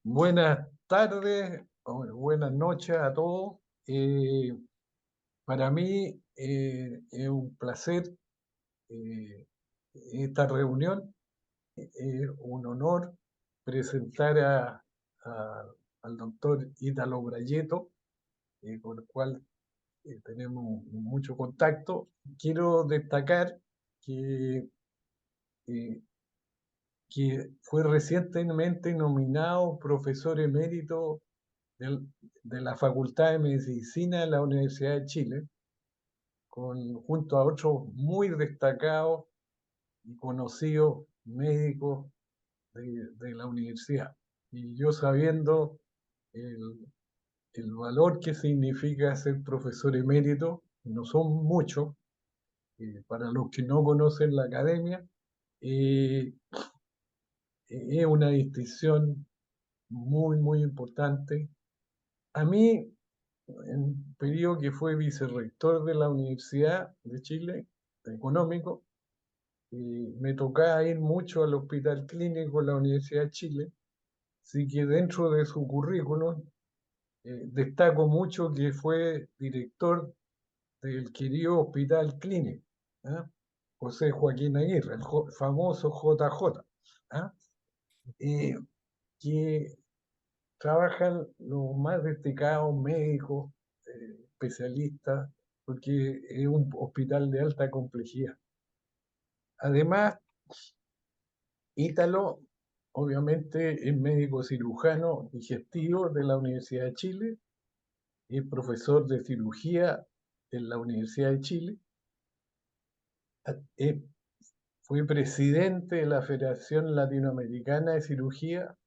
Buenas tardes o buenas noches a todos. Eh, para mí es un placer eh, esta reunión. Es un honor presentar al doctor Ítalo Brayeto, con el cual tenemos mucho contacto. Quiero destacar que, eh, que fue recientemente nominado profesor emérito del- de la Facultad de Medicina de la Universidad de Chile, junto a otros muy destacados y conocidos médicos de la universidad. Y yo sabiendo el, el valor que significa ser profesor emérito, no son muchos, para los que no conocen la academia, eh, es una distinción muy importante. A mí, en un periodo que fue vicerrector de la Universidad de Chile, económico, me tocaba ir mucho al Hospital Clínico de la Universidad de Chile, así que dentro de su currículum destaco mucho que fue director del querido Hospital Clínico, ¿ah? José Joaquín Aguirre, el famoso JJ, ¿ah? Eh, que trabajan los más destacados médicos, especialistas, porque es un hospital de alta complejidad. Además, Ítalo, obviamente, es médico cirujano digestivo de la Universidad de Chile, es profesor de cirugía en la Universidad de Chile, eh, fue presidente de la Federación Latinoamericana de Cirugía,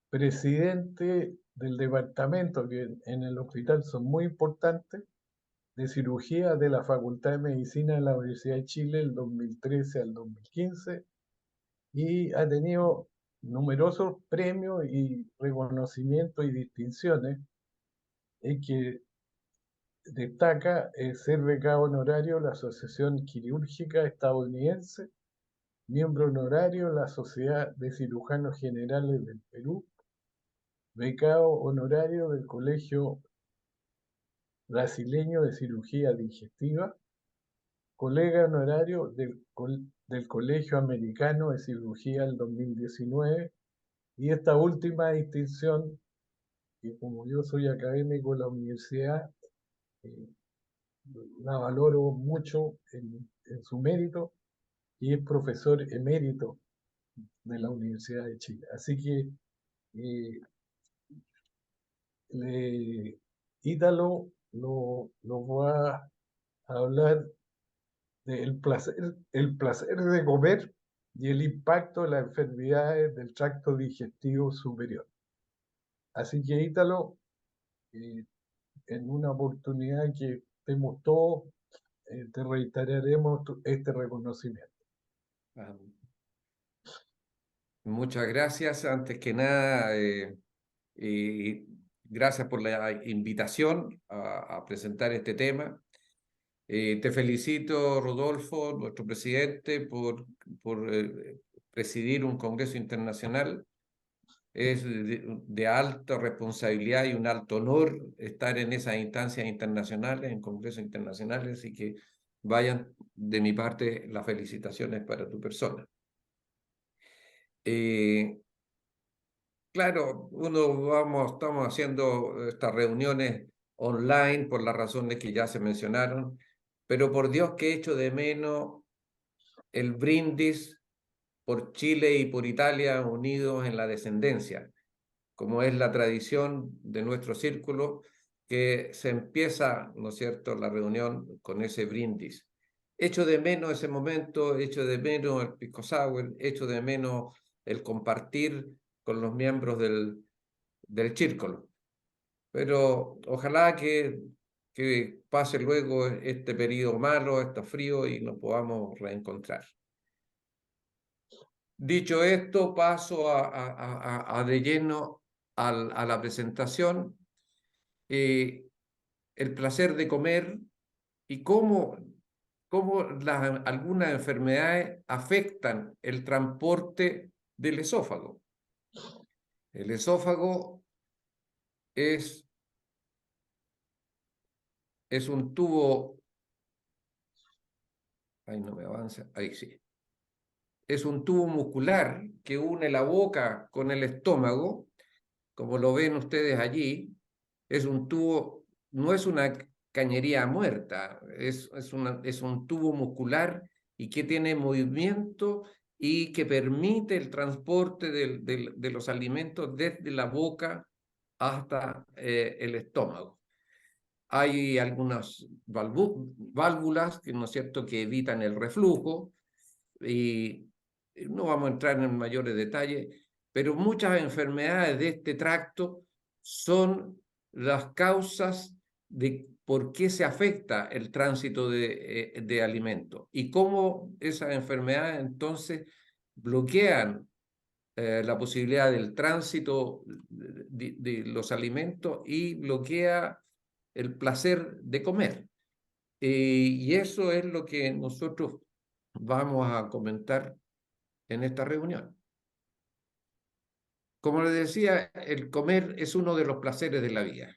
presidente del departamento, que en el hospital son muy importantes, de cirugía de la Facultad de Medicina de la Universidad de Chile el 2013 al 2015 y ha tenido numerosos premios y reconocimientos y distinciones que destaca ser becado honorario de la Asociación Quirúrgica Estadounidense, miembro honorario de la Sociedad de Cirujanos Generales del Perú, becado honorario del Colegio Brasileño de Cirugía Digestiva, colega honorario del Colegio Americano de Cirugía del 2019 y esta última distinción, que como yo soy académico de la universidad, eh, la valoro mucho en su mérito y es profesor emérito de la Universidad de Chile. Así que eh, Ítalo lo va a hablar el placer de comer y el impacto de las enfermedades del tracto digestivo superior. Así que Ítalo, eh, en una oportunidad que estemos todos, te reiteraremos este reconocimiento. Ah, muchas gracias. Antes que nada, y gracias por la invitación a presentar este tema. Te felicito, Rodolfo, nuestro presidente, por presidir un congreso internacional. Es de alta responsabilidad y un alto honor estar en esas instancias internacionales, en congresos internacionales, y que vayan de mi parte las felicitaciones para tu persona. Eh, claro, estamos haciendo estas reuniones online por las razones que ya se mencionaron, pero por Dios que echo de menos el brindis por Chile y por Italia unidos en la descendencia, como es la tradición de nuestro círculo, que se empieza, ¿no es cierto?, la reunión con ese brindis. Echo de menos ese momento, echo de menos el pisco sour, echo de menos el compartir con los miembros del círculo. Pero ojalá que pase luego este periodo malo, este frío y nos podamos reencontrar. Dicho esto, paso a de lleno a la presentación. eh, el placer de comer y cómo algunas enfermedades afectan el transporte del esófago. El esófago es un tubo, ahí no me avanza, ahí sí. Es un tubo muscular que une la boca con el estómago, como lo ven ustedes allí. Es un tubo, no es una cañería muerta, es un tubo muscular y que tiene movimiento y que permite el transporte de los alimentos desde la boca hasta el estómago. Hay algunas válvulas que, ¿no es cierto?, que evitan el reflujo, y no vamos a entrar en mayores detalles, pero muchas enfermedades de este tracto son las causas de por qué se afecta el tránsito de alimentos y cómo esas enfermedades entonces bloquean la posibilidad del tránsito de los alimentos y bloquea el placer de comer. Y eso es lo que nosotros vamos a comentar en esta reunión. Como les decía, el comer es uno de los placeres de la vida.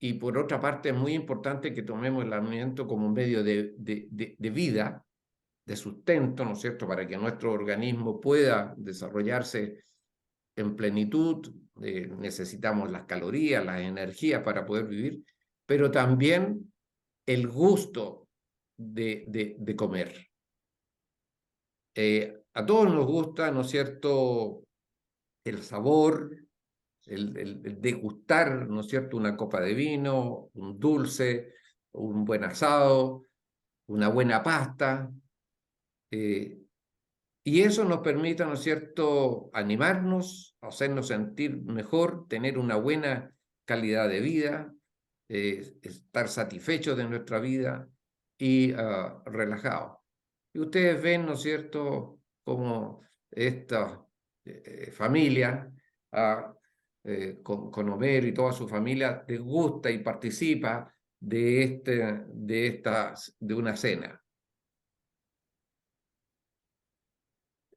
Y por otra parte es muy importante que tomemos el alimento como un medio de vida, de sustento, ¿no es cierto?, para que nuestro organismo pueda desarrollarse en plenitud. Necesitamos las calorías, las energías para poder vivir, pero también el gusto de comer. A todos nos gusta, ¿no es cierto?, el sabor, el degustar, ¿no es cierto?, una copa de vino, un dulce, un buen asado, una buena pasta. Y eso nos permite, ¿no es cierto?, animarnos, hacernos sentir mejor, tener una buena calidad de vida, estar satisfechos de nuestra vida y relajados. Y ustedes ven, ¿no es cierto?, cómo esta familia, con Homero y toda su familia, les gusta y participa de una cena.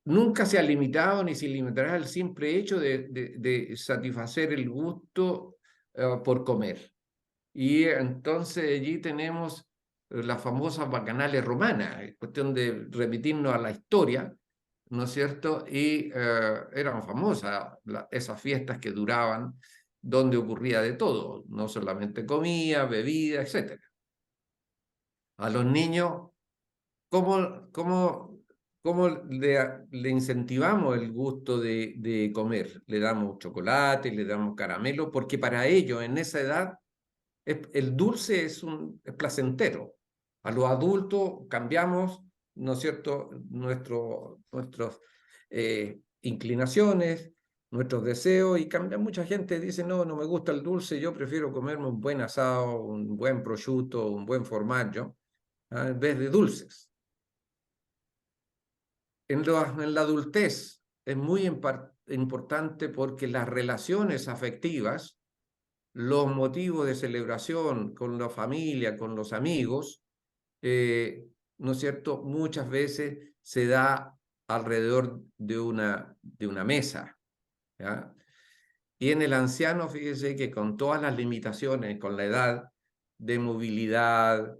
Nunca se ha limitado ni se limitará al simple hecho de satisfacer el gusto por comer. Y entonces allí tenemos las famosas bacanales romanas, es cuestión de remitirnos a la historia, ¿no es cierto? Y eran famosas esas fiestas que duraban, donde ocurría de todo, no solamente comida, bebida, etc. A los niños, ¿cómo le incentivamos el gusto de comer? Le damos chocolate, le damos caramelo, porque para ellos en esa edad el dulce es placentero. A los adultos cambiamos, ¿no es cierto?, nuestras inclinaciones, nuestros deseos, y cambia. Mucha gente dice, no, no me gusta el dulce, yo prefiero comerme un buen asado, un buen prosciutto, un buen formaggio, en vez de dulces. En la adultez es muy importante porque las relaciones afectivas, los motivos de celebración con la familia, con los amigos, ¿no es cierto?, muchas veces se da alrededor de una mesa, ¿ya? Y en el anciano, fíjese que con todas las limitaciones, con la edad de movilidad,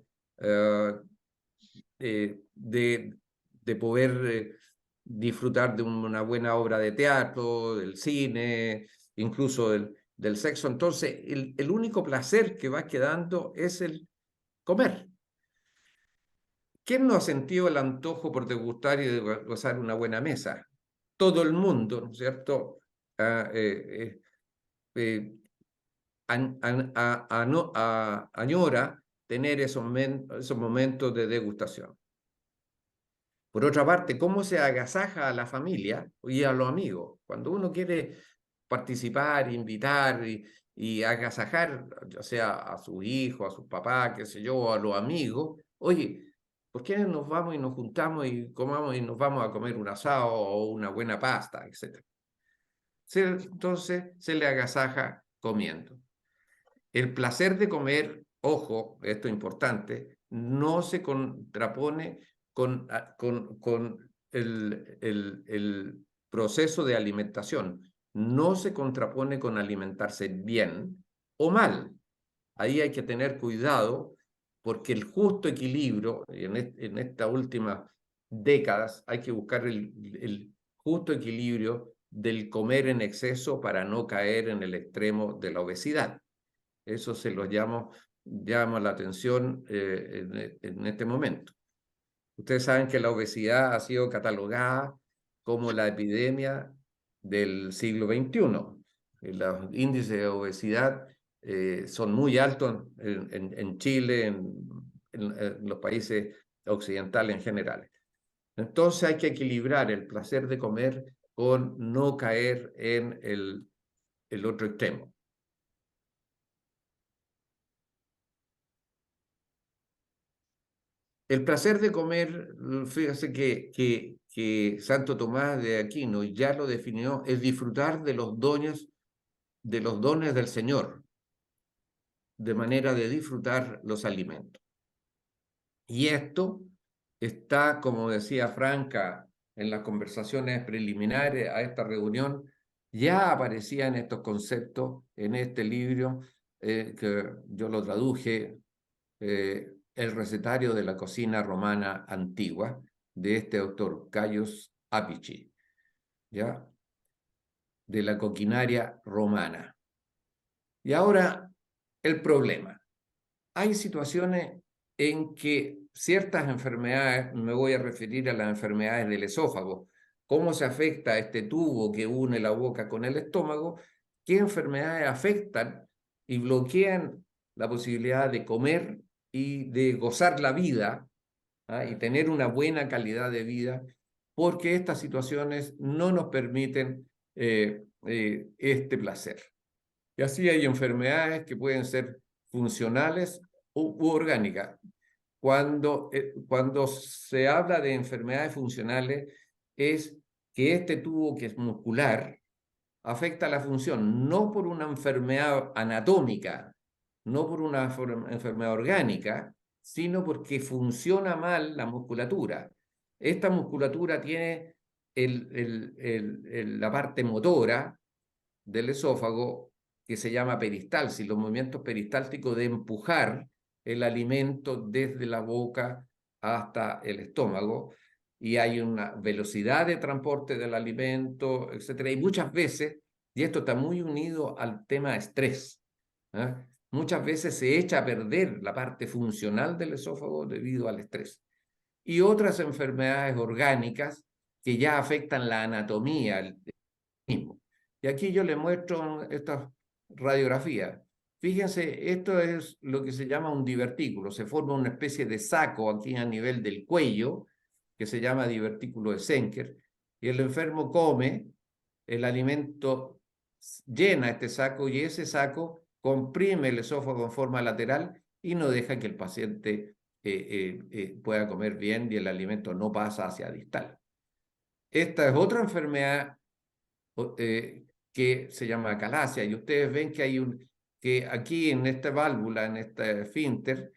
de poder disfrutar de una buena obra de teatro, del cine, incluso del sexo. Entonces, el único placer que va quedando es el comer. ¿Quién no ha sentido el antojo por degustar y gozar una buena mesa? Todo el mundo, ¿no es cierto?, añora tener esos momentos de degustación. Por otra parte, ¿cómo se agasaja a la familia y a los amigos? Cuando uno quiere participar, invitar y agasajar, ya sea a su hijo, a su papá, qué sé yo, a los amigos, oye, ¿por qué no nos vamos y nos juntamos y comamos y nos vamos a comer un asado o una buena pasta, etcétera? Entonces se le agasaja comiendo. El placer de comer, ojo, esto es importante, no se contrapone con el proceso de alimentación. no se contrapone con alimentarse bien o mal. Ahí hay que tener cuidado porque el justo equilibrio, en estas últimas décadas, hay que buscar el justo equilibrio del comer en exceso para no caer en el extremo de la obesidad. Eso se lo llama la atención en este momento. Ustedes saben que la obesidad ha sido catalogada como la epidemia del siglo XXI. Los índices de obesidad son muy altos en Chile, en los países occidentales en general. Entonces hay que equilibrar el placer de comer con no caer en el otro extremo. El placer de comer, fíjese que Santo Tomás de Aquino ya lo definió, es disfrutar de los dones del Señor, de manera de disfrutar los alimentos. Y esto está, como decía Franca en las conversaciones preliminares a esta reunión, ya aparecían estos conceptos en este libro que yo lo traduje, El recetario de la cocina romana antigua, de este autor, Gaius Apici, ¿ya? De la coquinaria romana. Y ahora, el problema. Hay situaciones en que ciertas enfermedades, me voy a referir a las enfermedades del esófago, cómo se afecta este tubo que une la boca con el estómago, qué enfermedades afectan y bloquean la posibilidad de comer y de gozar la vida, ¿ah? Y tener una buena calidad de vida, porque estas situaciones no nos permiten este placer. Y así hay enfermedades que pueden ser funcionales u orgánicas. Cuando se habla de enfermedades funcionales, es que este tubo que es muscular afecta la función, no por una enfermedad anatómica, no por una enfermedad orgánica, sino porque funciona mal la musculatura. Esta musculatura tiene la parte motora del esófago que se llama peristalsis, los movimientos peristálticos de empujar el alimento desde la boca hasta el estómago, y hay una velocidad de transporte del alimento, etcétera. Y muchas veces, y esto está muy unido al tema de estrés, ¿eh? Muchas veces se echa a perder la parte funcional del esófago debido al estrés. Y otras enfermedades orgánicas que ya afectan la anatomía, el mismo. Y aquí yo le muestro estas radiografías. Fíjense, esto es lo que se llama un divertículo. Se forma una especie de saco aquí a nivel del cuello, que se llama divertículo de Senker, y el enfermo come, el alimento llena este saco y ese saco comprime el esófago en forma lateral y no deja que el paciente pueda comer bien y el alimento no pasa hacia distal. Esta es otra enfermedad que se llama calasia, y ustedes ven que aquí en esta válvula, en este esfínter,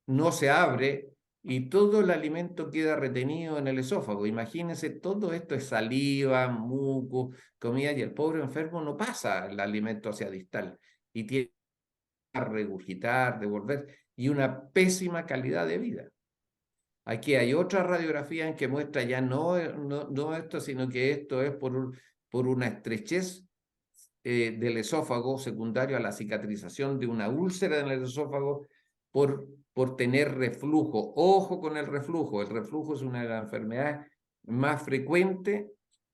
no se abre y todo el alimento queda retenido en el esófago. Imagínense, todo esto es saliva, muco, comida, y el pobre enfermo no pasa el alimento hacia distal y tiene que regurgitar, devolver, y una pésima calidad de vida. Aquí hay otra radiografía en que muestra ya no esto, sino que esto es por una estrechez del esófago secundario a la cicatrización de una úlcera en el esófago por tener reflujo. Ojo con el reflujo. El reflujo es una de las enfermedades más frecuentes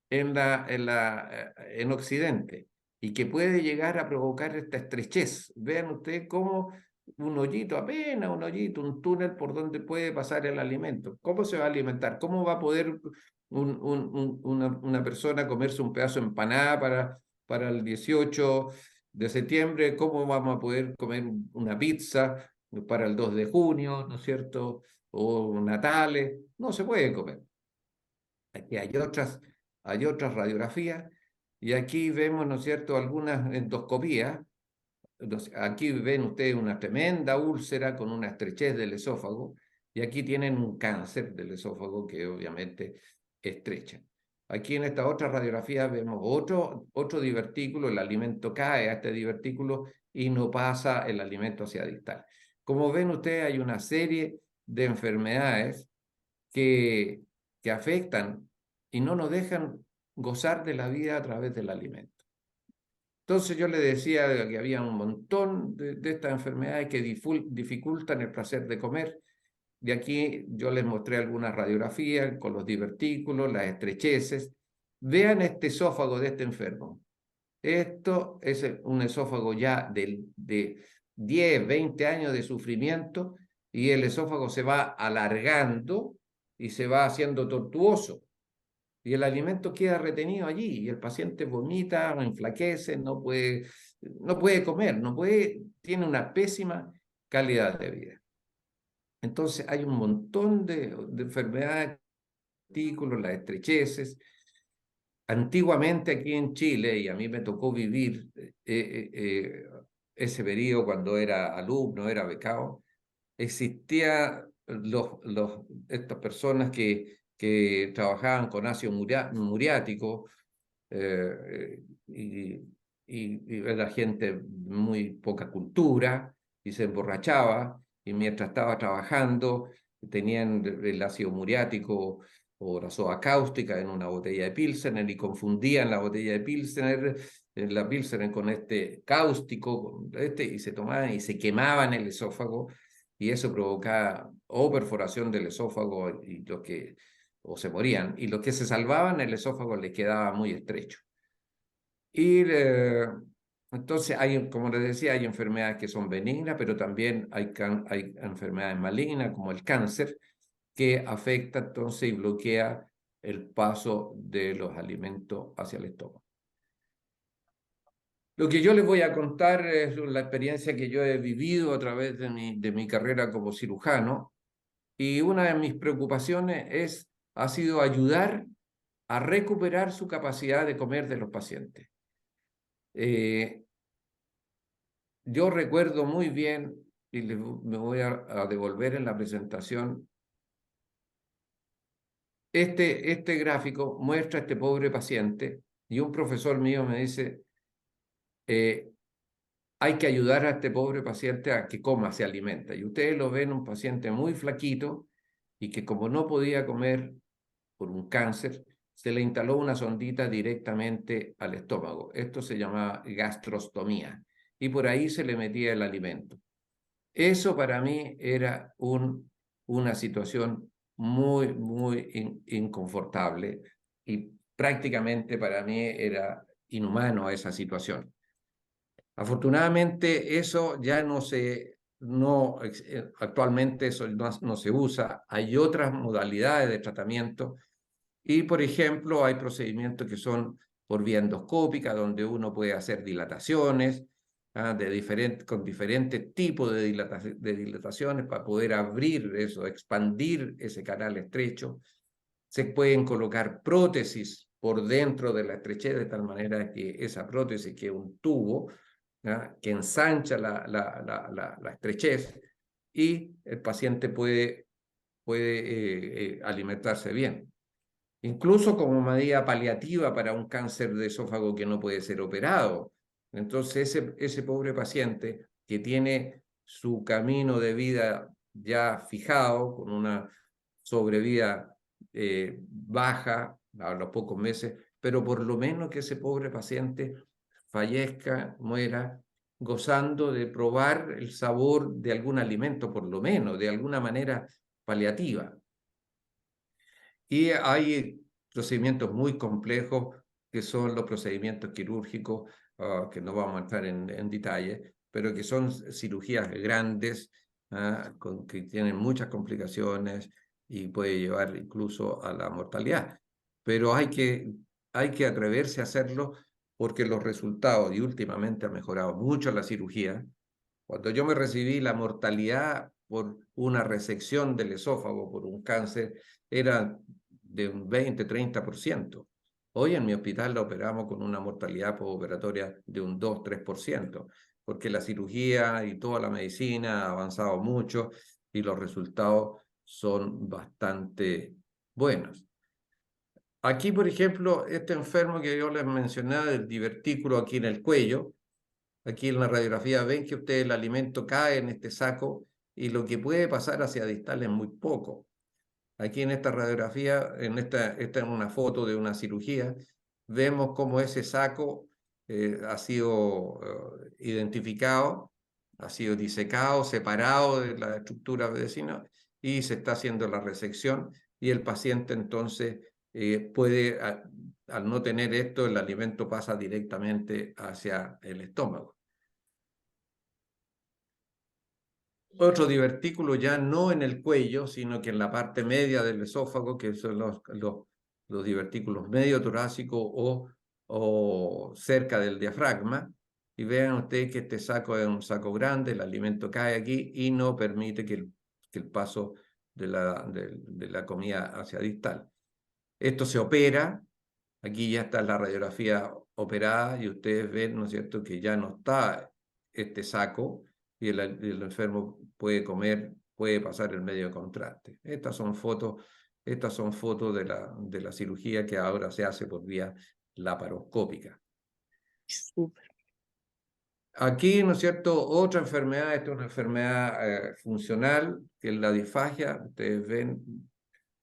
en Occidente y que puede llegar a provocar esta estrechez. Vean ustedes cómo un hoyito, apenas un hoyito, un túnel por donde puede pasar el alimento. ¿Cómo se va a alimentar? ¿Cómo va a poder una persona comerse un pedazo de empanada para el 18 de septiembre? ¿Cómo vamos a poder comer una pizza para el 2 de junio, ¿no es cierto? O Natales. No se puede comer. Aquí hay otras radiografías y aquí vemos, ¿no es cierto?, algunas endoscopías. Aquí ven ustedes una tremenda úlcera con una estrechez del esófago y aquí tienen un cáncer del esófago que obviamente estrecha. Aquí en esta otra radiografía vemos otro divertículo, el alimento cae a este divertículo y no pasa el alimento hacia distal. Como ven ustedes, hay una serie de enfermedades que, que afectan y no nos dejan gozar de la vida a través del alimento. Entonces yo le decía que había un montón de estas enfermedades que dificultan el placer de comer. De aquí yo les mostré algunas radiografías con los divertículos, las estrecheces. Vean este esófago de este enfermo. Esto es un esófago ya de 10, 20 años de sufrimiento y el esófago se va alargando y se va haciendo tortuoso. Y el alimento queda retenido allí y el paciente vomita, enflaquece, no puede comer, tiene una pésima calidad de vida. Entonces hay un montón de enfermedades, las estrecheces. Antiguamente aquí en Chile, y a mí me tocó vivir ese periodo cuando era alumno, era becado, existía estas personas que trabajaban con ácido muriático y era gente muy poca cultura y se emborrachaba y mientras estaba trabajando tenían el ácido muriático o la soda cáustica en una botella de Pilsener y confundían la botella de Pilsener, la Pilsener con este cáustico, y se tomaban y se quemaban el esófago y eso provocaba o perforación del esófago o se morían, y los que se salvaban el esófago les quedaba muy estrecho. Y entonces, como les decía, hay enfermedades que son benignas, pero también hay enfermedades malignas, como el cáncer, que afecta entonces y bloquea el paso de los alimentos hacia el estómago. Lo que yo les voy a contar es la experiencia que yo he vivido a través de mi carrera como cirujano, y una de mis preocupaciones ha sido ayudar a recuperar su capacidad de comer de los pacientes. Yo recuerdo muy bien, y me voy a devolver en la presentación, este gráfico muestra a este pobre paciente y un profesor mío me dice, hay que ayudar a este pobre paciente a que coma, se alimenta. Y ustedes lo ven, un paciente muy flaquito y que como no podía comer por un cáncer, se le instaló una sondita directamente al estómago. Esto se llamaba gastrostomía y por ahí se le metía el alimento. Eso para mí era una situación muy inconfortable y prácticamente para mí era inhumano esa situación. Afortunadamente eso ya actualmente eso no se usa. Hay otras modalidades de tratamiento y, por ejemplo, hay procedimientos que son por vía endoscópica, donde uno puede hacer dilataciones con diferentes tipos de dilataciones para poder abrir eso, expandir ese canal estrecho. Se pueden colocar prótesis por dentro de la estrechez de tal manera que esa prótesis, que es un tubo, que ensancha la estrechez y el paciente puede alimentarse bien. Incluso como medida paliativa para un cáncer de esófago que no puede ser operado. Entonces ese pobre paciente que tiene su camino de vida ya fijado, con una sobrevida baja a los pocos meses, pero por lo menos que ese pobre paciente fallezca, muera, gozando de probar el sabor de algún alimento, por lo menos, de alguna manera paliativa. Y hay procedimientos muy complejos que son los procedimientos quirúrgicos, que no vamos a entrar en detalle, pero que son cirugías grandes, que tienen muchas complicaciones y puede llevar incluso a la mortalidad. Pero hay que atreverse a hacerlo porque los resultados, y últimamente ha mejorado mucho la cirugía. Cuando yo me recibí, la mortalidad por una resección del esófago, por un cáncer, era de un 20-30%. Hoy en mi hospital la operamos con una mortalidad postoperatoria de un 2-3%, porque la cirugía y toda la medicina ha avanzado mucho y los resultados son bastante buenos. Aquí, por ejemplo, este enfermo que yo les mencionaba, del divertículo aquí en el cuello, aquí en la radiografía ven que el alimento cae en este saco y lo que puede pasar hacia distal es muy poco. Aquí en esta radiografía, esta es una foto de una cirugía, vemos cómo ese saco ha sido identificado, ha sido disecado, separado de la estructura vecina y se está haciendo la resección y el paciente entonces puede, al no tener esto, el alimento pasa directamente hacia el estómago. Otro divertículo ya no en el cuello, sino que en la parte media del esófago, que son los divertículos medio torácicos o cerca del diafragma. Y vean ustedes que este saco es un saco grande, el alimento cae aquí y no permite que el paso de la comida hacia distal. Esto se opera, aquí ya está la radiografía operada y ustedes ven, ¿no es cierto?, que ya no está este saco y el enfermo puede comer, puede pasar el medio de contraste. Estas son fotos de la cirugía que ahora se hace por vía laparoscópica. Súper. Aquí, ¿no es cierto?, otra enfermedad, esta es una enfermedad funcional, que es la disfagia. Ustedes ven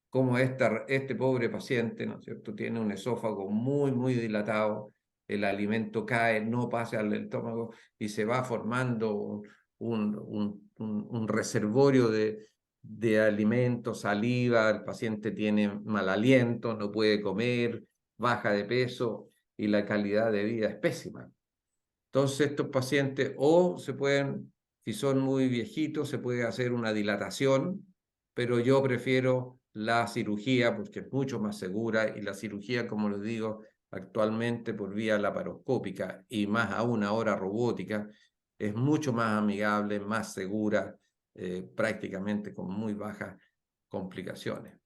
cómo este pobre paciente, ¿no es cierto?, tiene un esófago muy, muy dilatado, el alimento cae, no pasa al estómago y se va formando un reservorio de alimento, saliva, el paciente tiene mal aliento, no puede comer, baja de peso y la calidad de vida es pésima. Entonces estos pacientes o se pueden, si son muy viejitos, se puede hacer una dilatación, pero yo prefiero la cirugía porque es mucho más segura y la cirugía, como les digo, actualmente por vía laparoscópica y más aún ahora robótica, es mucho más amigable, más segura, prácticamente con muy bajas complicaciones.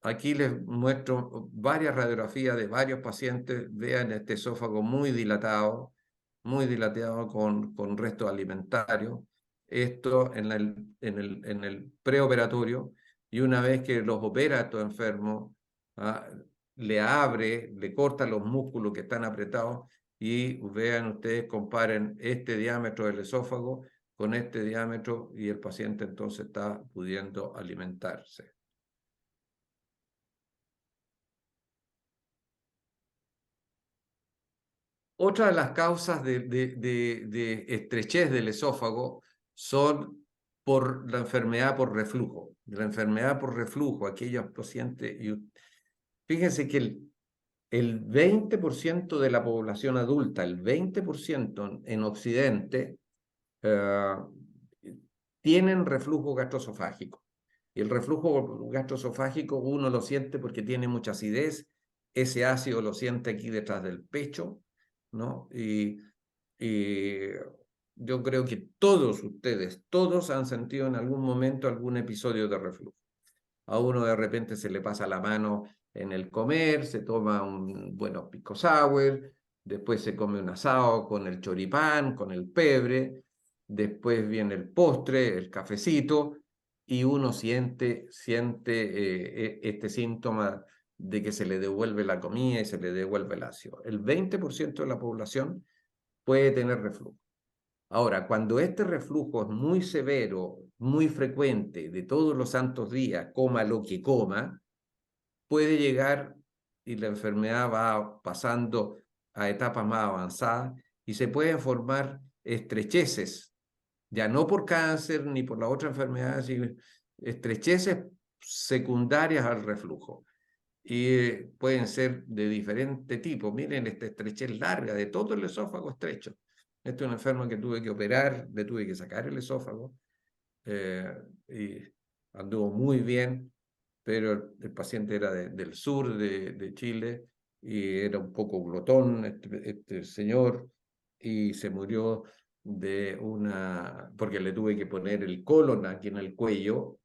Aquí les muestro varias radiografías de varios pacientes. Vean este esófago muy dilatado con restos alimentarios. Esto en el preoperatorio. Y una vez que los opera a estos enfermos, le abre, le corta los músculos que están apretados y vean ustedes, comparen este diámetro del esófago con este diámetro y el paciente entonces está pudiendo alimentarse. Otra de las causas de estrechez del esófago son por la enfermedad por reflujo. La enfermedad por reflujo, aquellos pacientes, fíjense que el 20% de la población adulta, el 20% en Occidente, tienen reflujo gastroesofágico. Y el reflujo gastroesofágico uno lo siente porque tiene mucha acidez, ese ácido lo siente aquí detrás del pecho, ¿no? Y yo creo que todos ustedes, todos han sentido en algún momento algún episodio de reflujo. A uno de repente se le pasa la mano en el comer, se toma un buenos pisco sour, después se come un asado con el choripán, con el pebre, después viene el postre, el cafecito, y uno siente este síntoma de que se le devuelve la comida y se le devuelve el ácido. El 20% de la población puede tener reflujo. Ahora, cuando este reflujo es muy severo, muy frecuente, de todos los santos días, coma lo que coma, puede llegar y la enfermedad va pasando a etapas más avanzadas y se pueden formar estrecheces, ya no por cáncer ni por la otra enfermedad, sino estrecheces secundarias al reflujo. Y pueden ser de diferente tipo. Miren esta estrechez larga de todo el esófago estrecho. Este es un enfermo que tuve que operar, le tuve que sacar el esófago y anduvo muy bien, pero el paciente era del sur de Chile y era un poco glotón este señor y se murió porque le tuve que poner el colon aquí en el cuello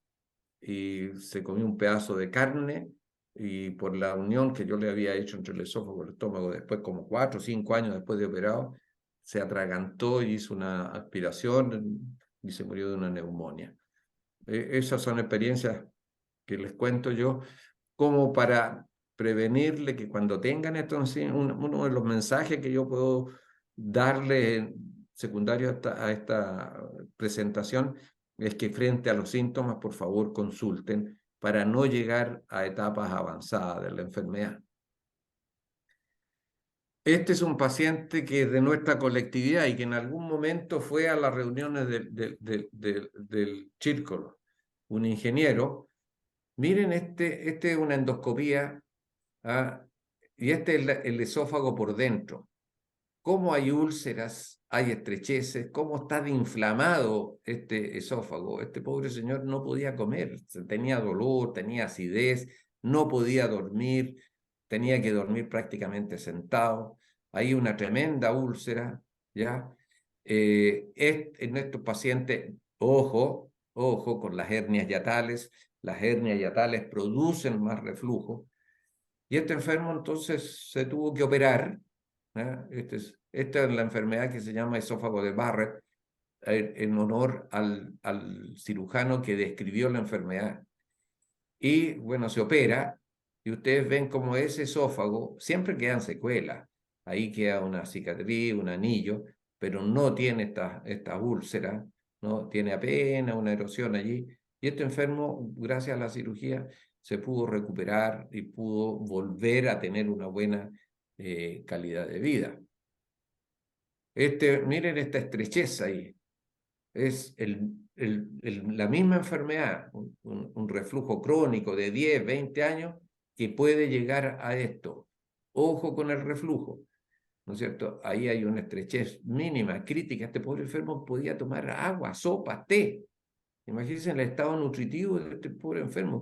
y se comió un pedazo de carne y por la unión que yo le había hecho entre el esófago y el estómago, después como 4 o 5 años después de operado, se atragantó y hizo una aspiración y se murió de una neumonía. Esas son experiencias que les cuento yo como para prevenirle que cuando tengan esto, uno de los mensajes que yo puedo darle secundario a esta presentación es que frente a los síntomas, por favor, consulten para no llegar a etapas avanzadas de la enfermedad. Este es un paciente que es de nuestra colectividad y que en algún momento fue a las reuniones del círculo. Un ingeniero. Miren, este es una endoscopía, y este es el esófago por dentro. Cómo hay úlceras, hay estrecheces, cómo está de inflamado este esófago. Este pobre señor no podía comer, tenía dolor, tenía acidez, no podía dormir, tenía que dormir prácticamente sentado. Hay una tremenda úlcera, ¿ya? En estos pacientes, ojo con las hernias hiatales. Las hernias hiatales producen más reflujo. Y este enfermo entonces se tuvo que operar. Esta es la enfermedad que se llama esófago de Barrett, en honor al cirujano que describió la enfermedad. Y bueno, se opera y ustedes ven como ese esófago siempre quedan secuelas. Ahí queda una cicatriz, un anillo, pero no tiene esta úlcera, ¿no? Tiene apenas una erosión allí. Y este enfermo, gracias a la cirugía, se pudo recuperar y pudo volver a tener una buena calidad de vida. Miren esta estrechez ahí. Es la misma enfermedad, un reflujo crónico de 10, 20 años que puede llegar a esto. Ojo con el reflujo, ¿no es cierto? Ahí hay una estrechez mínima, crítica. Este pobre enfermo podía tomar agua, sopa, té. Imagínense el estado nutritivo de este pobre enfermo.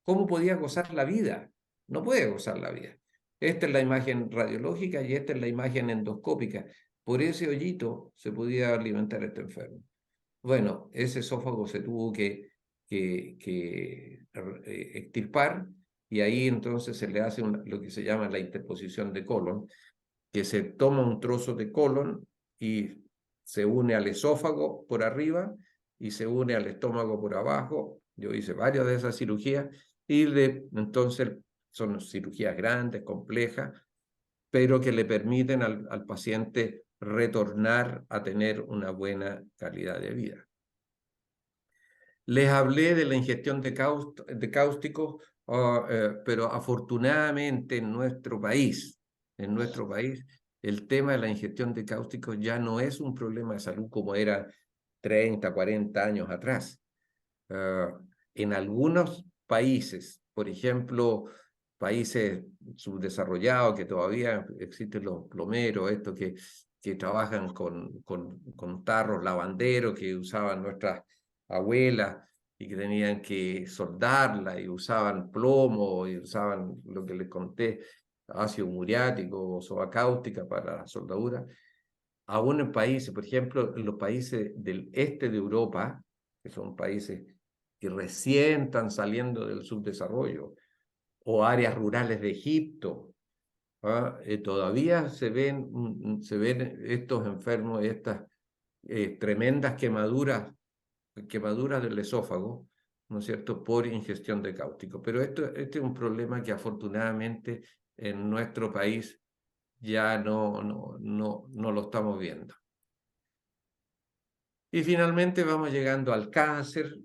¿Cómo podía gozar la vida? No puede gozar la vida. Esta es la imagen radiológica y esta es la imagen endoscópica. Por ese hoyito se podía alimentar este enfermo. Bueno, ese esófago se tuvo que extirpar y ahí entonces se le hace lo que se llama la interposición de colon, que se toma un trozo de colon y se une al esófago por arriba y se une al estómago por abajo. Yo hice varias de esas cirugías y entonces son cirugías grandes, complejas, pero que le permiten al paciente retornar a tener una buena calidad de vida. Les hablé de la ingestión de cáusticos, pero afortunadamente en nuestro país, el tema de la ingestión de cáusticos ya no es un problema de salud como era 30, 40 años atrás. En algunos países, por ejemplo, países subdesarrollados que todavía existen los plomeros, estos que trabajan con tarros lavanderos que usaban nuestras abuelas y que tenían que soldarla y usaban plomo y usaban lo que les conté, ácido muriático o soda cáustica para la soldadura. Aún en países, por ejemplo, en los países del este de Europa, que son países que recién están saliendo del subdesarrollo, o áreas rurales de Egipto, todavía se ven estos enfermos, estas tremendas quemaduras del esófago, ¿no es cierto?, por ingestión de cáustico. Pero este es un problema que afortunadamente en nuestro país ya no lo estamos viendo. Y finalmente vamos llegando al cáncer.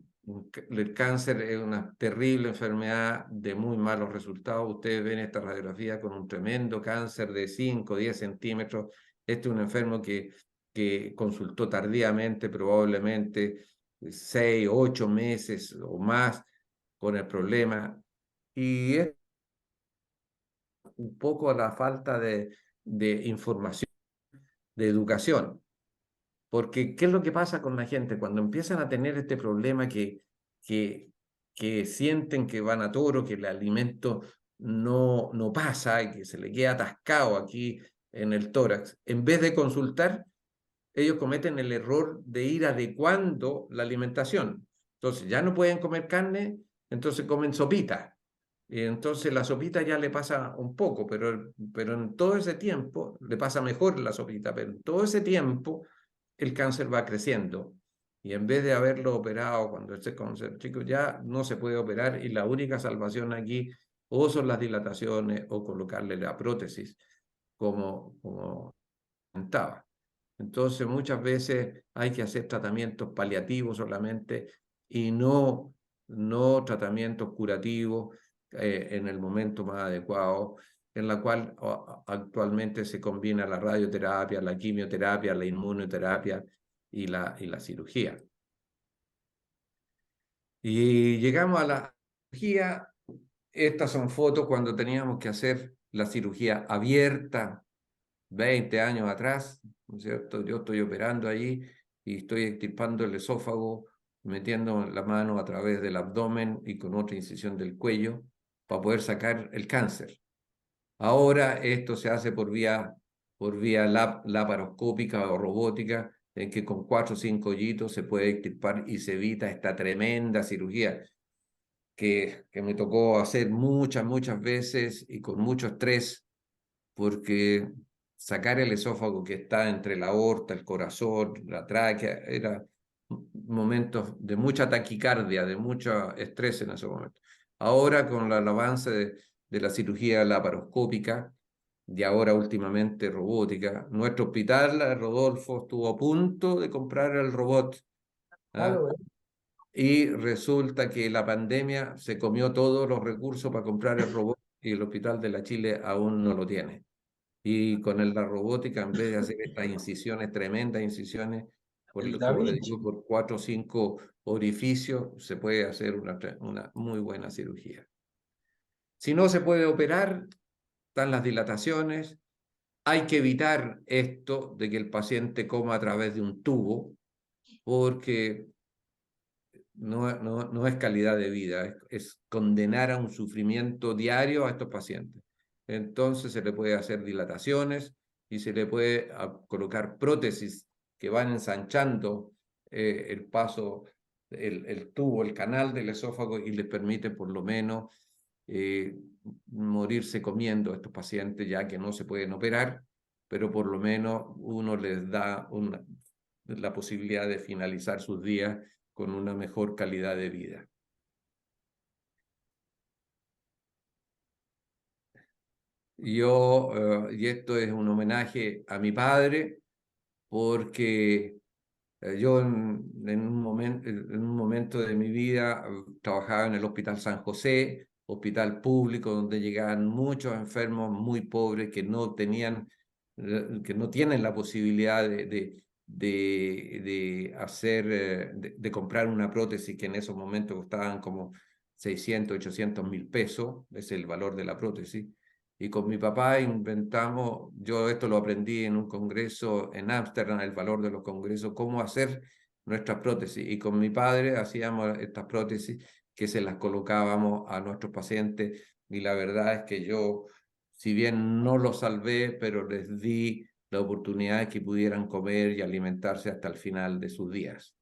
El cáncer es una terrible enfermedad de muy malos resultados. Ustedes ven esta radiografía con un tremendo cáncer de 5 o 10 centímetros. Este es un enfermo que consultó tardíamente, probablemente 6, 8 meses o más con el problema. Y es un poco la falta de información, de educación. Porque, ¿qué es lo que pasa con la gente? Cuando empiezan a tener este problema que sienten que van a toro, que el alimento no pasa y que se le queda atascado aquí en el tórax, en vez de consultar, ellos cometen el error de ir adecuando la alimentación. Entonces, ya no pueden comer carne, entonces comen sopita. Y entonces la sopita ya le pasa un poco, pero en todo ese tiempo, le pasa mejor la sopita, pero en todo ese tiempo el cáncer va creciendo. Y en vez de haberlo operado cuando este cáncer chico, ya no se puede operar y la única salvación aquí o son las dilataciones, o colocarle la prótesis, como comentaba. Entonces, muchas veces hay que hacer tratamientos paliativos solamente y no tratamientos curativos en el momento más adecuado, en la cual actualmente se combina la radioterapia, la quimioterapia, la inmunoterapia y la cirugía. Y llegamos a la cirugía. Estas son fotos cuando teníamos que hacer la cirugía abierta, 20 años atrás, ¿no es cierto? Yo estoy operando allí y estoy extirpando el esófago, metiendo la mano a través del abdomen y con otra incisión del cuello para poder sacar el cáncer. Ahora esto se hace por vía laparoscópica o robótica, en que con 4 o 5 hoyitos se puede extirpar y se evita esta tremenda cirugía que me tocó hacer muchas veces y con mucho estrés, porque sacar el esófago que está entre la aorta, el corazón, la tráquea, era momentos de mucha taquicardia, de mucho estrés en ese momento. Ahora, con el avance de la cirugía laparoscópica y ahora últimamente robótica, nuestro hospital, Rodolfo, estuvo a punto de comprar el robot. ¿Ah? Y resulta que la pandemia se comió todos los recursos para comprar el robot y el Hospital de la Chile aún no lo tiene. Y con la robótica, en vez de hacer estas incisiones, tremendas incisiones, El Da como le Vinci. digo, por 4 o 5 orificios, se puede hacer una muy buena cirugía. Si no se puede operar, están las dilataciones. Hay que evitar esto de que el paciente coma a través de un tubo, porque no es calidad de vida, es condenar a un sufrimiento diario a estos pacientes. Entonces se le puede hacer dilataciones y se le puede colocar prótesis que van ensanchando el paso, el tubo, el canal del esófago y les permite por lo menos morirse comiendo a estos pacientes, ya que no se pueden operar, pero por lo menos uno les da la posibilidad de finalizar sus días con una mejor calidad de vida. Y esto es un homenaje a mi padre, porque yo en un momento de mi vida trabajaba en el Hospital San José, hospital público donde llegaban muchos enfermos muy pobres que no tienen la posibilidad de comprar una prótesis, que en esos momentos costaban como 600, 800.000 pesos, es el valor de la prótesis. Y con mi papá inventamos, yo esto lo aprendí en un congreso en Ámsterdam, el valor de los congresos, cómo hacer nuestras prótesis. Y con mi padre hacíamos estas prótesis que se las colocábamos a nuestros pacientes. Y la verdad es que yo, si bien no los salvé, pero les di la oportunidad de que pudieran comer y alimentarse hasta el final de sus días.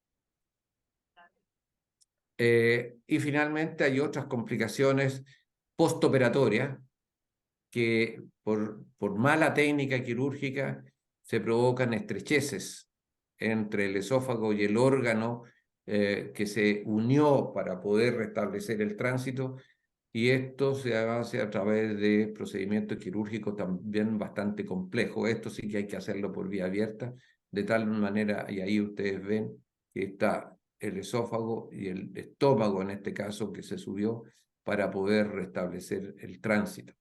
Y finalmente hay otras complicaciones postoperatorias que por mala técnica quirúrgica se provocan estrecheces entre el esófago y el órgano que se unió para poder restablecer el tránsito, y esto se hace a través de procedimientos quirúrgicos también bastante complejos. Esto sí que hay que hacerlo por vía abierta, de tal manera, y ahí ustedes ven que está el esófago y el estómago en este caso que se subió para poder restablecer el tránsito.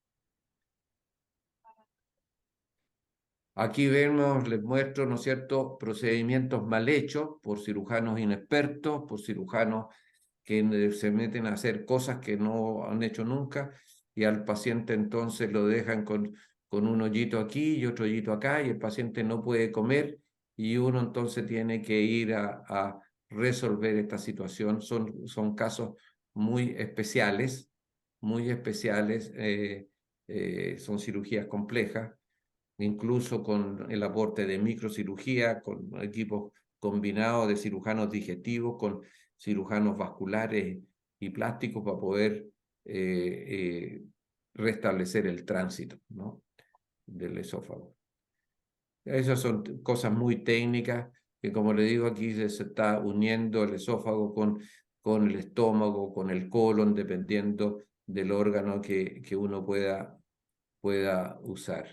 Aquí vemos, les muestro, ¿no es cierto?, procedimientos mal hechos por cirujanos inexpertos, por cirujanos que se meten a hacer cosas que no han hecho nunca, y al paciente entonces lo dejan con un hoyito aquí y otro hoyito acá, y el paciente no puede comer, y uno entonces tiene que ir a resolver esta situación. Son casos muy especiales, son cirugías complejas, incluso con el aporte de microcirugía, con equipos combinados de cirujanos digestivos, con cirujanos vasculares y plásticos para poder restablecer el tránsito, ¿no?, del esófago. Esas son cosas muy técnicas que, como le digo, aquí se está uniendo el esófago con el estómago, con el colon, dependiendo del órgano que uno pueda usar.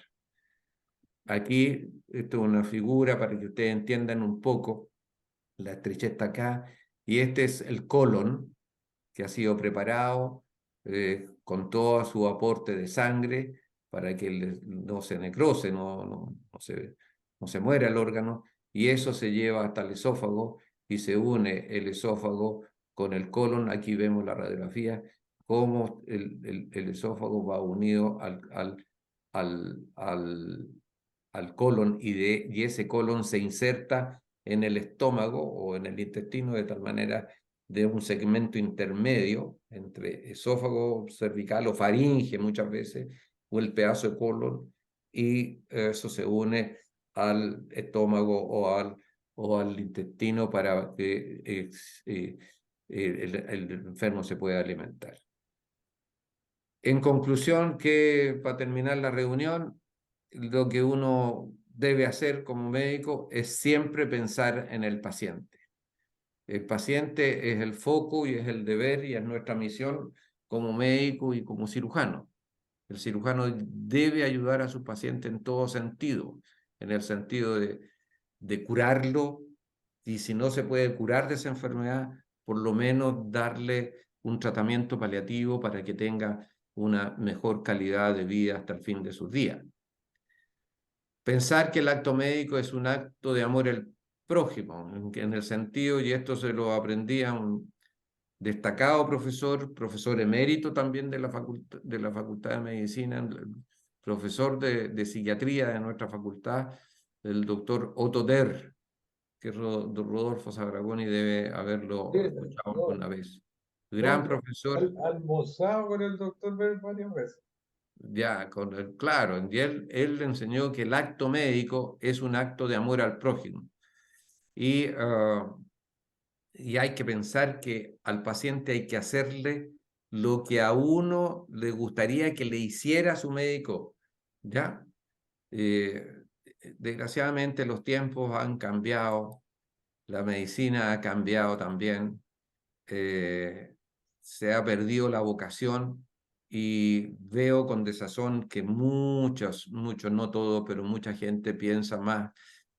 Aquí, esto es una figura para que ustedes entiendan un poco. La estrechez está acá, y este es el colon, que ha sido preparado con todo su aporte de sangre para que no se necrose, no se muera el órgano, y eso se lleva hasta el esófago y se une el esófago con el colon. Aquí vemos la radiografía, cómo el esófago va unido al colon, y ese colon se inserta en el estómago o en el intestino, de tal manera de un segmento intermedio entre esófago, cervical o faringe muchas veces, o el pedazo de colon, y eso se une al estómago o al intestino para que el enfermo se pueda alimentar. En conclusión, que para terminar la reunión, lo que uno debe hacer como médico es siempre pensar en el paciente. El paciente es el foco y es el deber y es nuestra misión como médico y como cirujano. El cirujano debe ayudar a su paciente en todo sentido, en el sentido de curarlo, y si no se puede curar de esa enfermedad, por lo menos darle un tratamiento paliativo para que tenga una mejor calidad de vida hasta el fin de sus días. Pensar que el acto médico es un acto de amor al prójimo, en el sentido, y esto se lo aprendí a un destacado profesor emérito también de la Facultad de Medicina, profesor de psiquiatría de nuestra facultad, el doctor Otto Der, que Rodolfo Sabragoni debe haberlo escuchado alguna vez. Gran profesor. Almorzado con el doctor Ver varias veces. Ya, claro, y él le enseñó que el acto médico es un acto de amor al prójimo. Y hay que pensar que al paciente hay que hacerle lo que a uno le gustaría que le hiciera su médico, ¿ya? Desgraciadamente los tiempos han cambiado, la medicina ha cambiado también, se ha perdido la vocación, y veo con desazón que muchos, no todos, pero mucha gente piensa más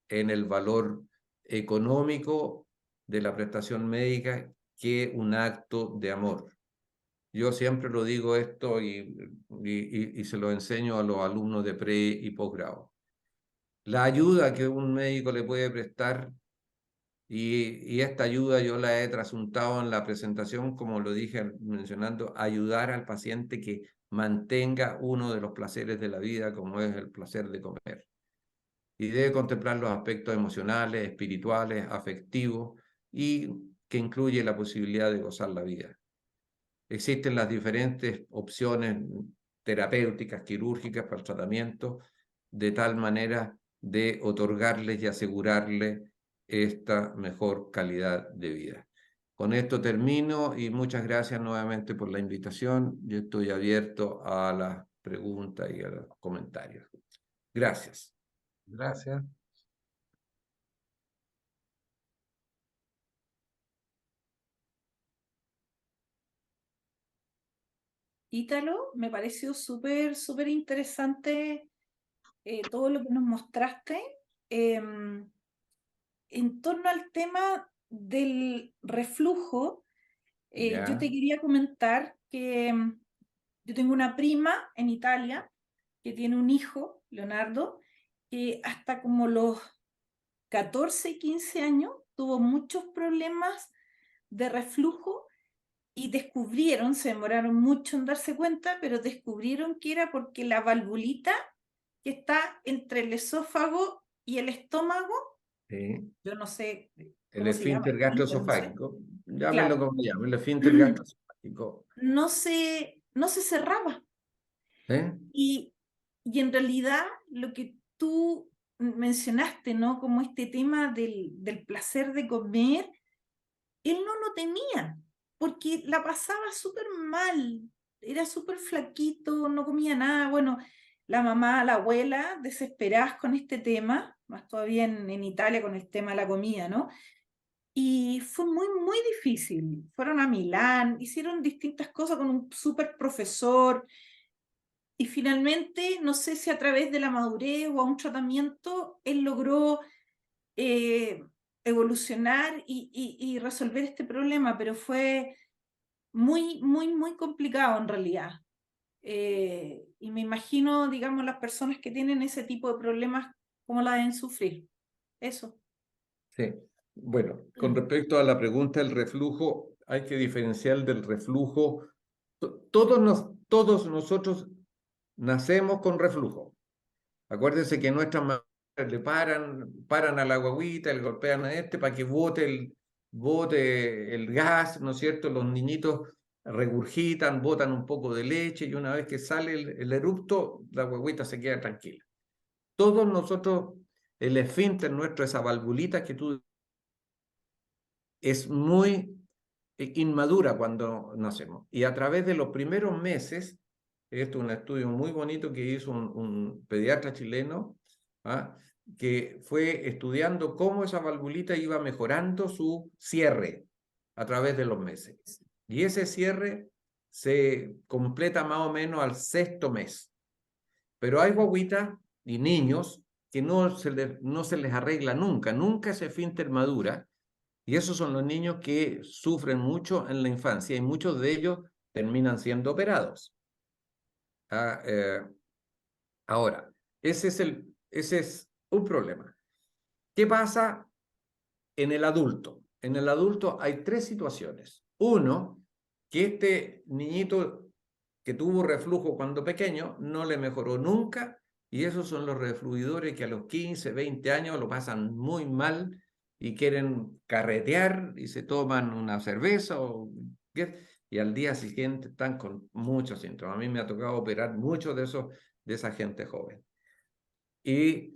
en el valor económico de la prestación médica que un acto de amor. Yo siempre lo digo esto y se lo enseño a los alumnos de pre y posgrado. La ayuda que un médico le puede prestar, y esta ayuda yo la he trasuntado en la presentación, como lo dije mencionando, ayudar al paciente que mantenga uno de los placeres de la vida, como es el placer de comer. Y debe contemplar los aspectos emocionales, espirituales, afectivos, y que incluye la posibilidad de gozar la vida. Existen las diferentes opciones terapéuticas, quirúrgicas para el tratamiento, de tal manera de otorgarles y asegurarles esta mejor calidad de vida. Con esto termino, y muchas gracias nuevamente por la invitación. Yo estoy abierto a las preguntas y a los comentarios. Gracias. Gracias. Ítalo, me pareció súper interesante todo lo que nos mostraste en torno al tema del reflujo. Yo te quería comentar que yo tengo una prima en Italia que tiene un hijo, Leonardo, que hasta como los 14, 15 años tuvo muchos problemas de reflujo, y descubrieron, se demoraron mucho en darse cuenta, pero descubrieron que era porque la valvulita que está entre el esófago y el estómago, Sí. yo no sé El cómo se llama, esfínter gastroesofágico, llámelo claro, como llame, el esfínter gastroesofágico. no se cerraba. ¿Eh? Y en realidad lo que tú mencionaste, ¿no? Como este tema del placer de comer, él no lo tenía, porque la pasaba súper mal, era súper flaquito, no comía nada. Bueno, la mamá, la abuela, desesperadas con este tema, más todavía en Italia con el tema de la comida, ¿no? Y fue muy, muy difícil. Fueron a Milán, hicieron distintas cosas con un súper profesor y finalmente, no sé si a través de la madurez o a un tratamiento, él logró eh, evolucionar y resolver este problema, pero fue muy, muy, muy complicado en realidad. Y me imagino, digamos, las personas que tienen ese tipo de problemas, cómo la deben sufrir. Eso. Sí. Bueno, con respecto a la pregunta del reflujo, hay que diferenciar del reflujo. Todos nosotros nacemos con reflujo. Acuérdense que nuestras madres le paran a la guagüita, le golpean a para que bote el gas, ¿no es cierto? Los niñitos regurgitan, botan un poco de leche y una vez que sale el erupto, la guagüita se queda tranquila. Todos nosotros, el esfínter nuestro, esa valvulita que tú es muy inmadura cuando nacemos. Y a través de los primeros meses, esto es un estudio muy bonito que hizo un pediatra chileno, ¿ah? Que fue estudiando cómo esa valvulita iba mejorando su cierre a través de los meses. Y ese cierre se completa más o menos al 6º mes. Pero hay guaguitas y niños que no se les arregla nunca ese esfínter madura. Y esos son los niños que sufren mucho en la infancia y muchos de ellos terminan siendo operados. Ahora, ese es un problema. ¿Qué pasa en el adulto? En el adulto hay 3 situaciones. Uno, que este niñito que tuvo reflujo cuando pequeño no le mejoró nunca, y esos son los refluidores que a los 15, 20 años lo pasan muy mal y quieren carretear y se toman una cerveza y al día siguiente están con muchos síntomas. A mí me ha tocado operar muchos de esa gente joven. Y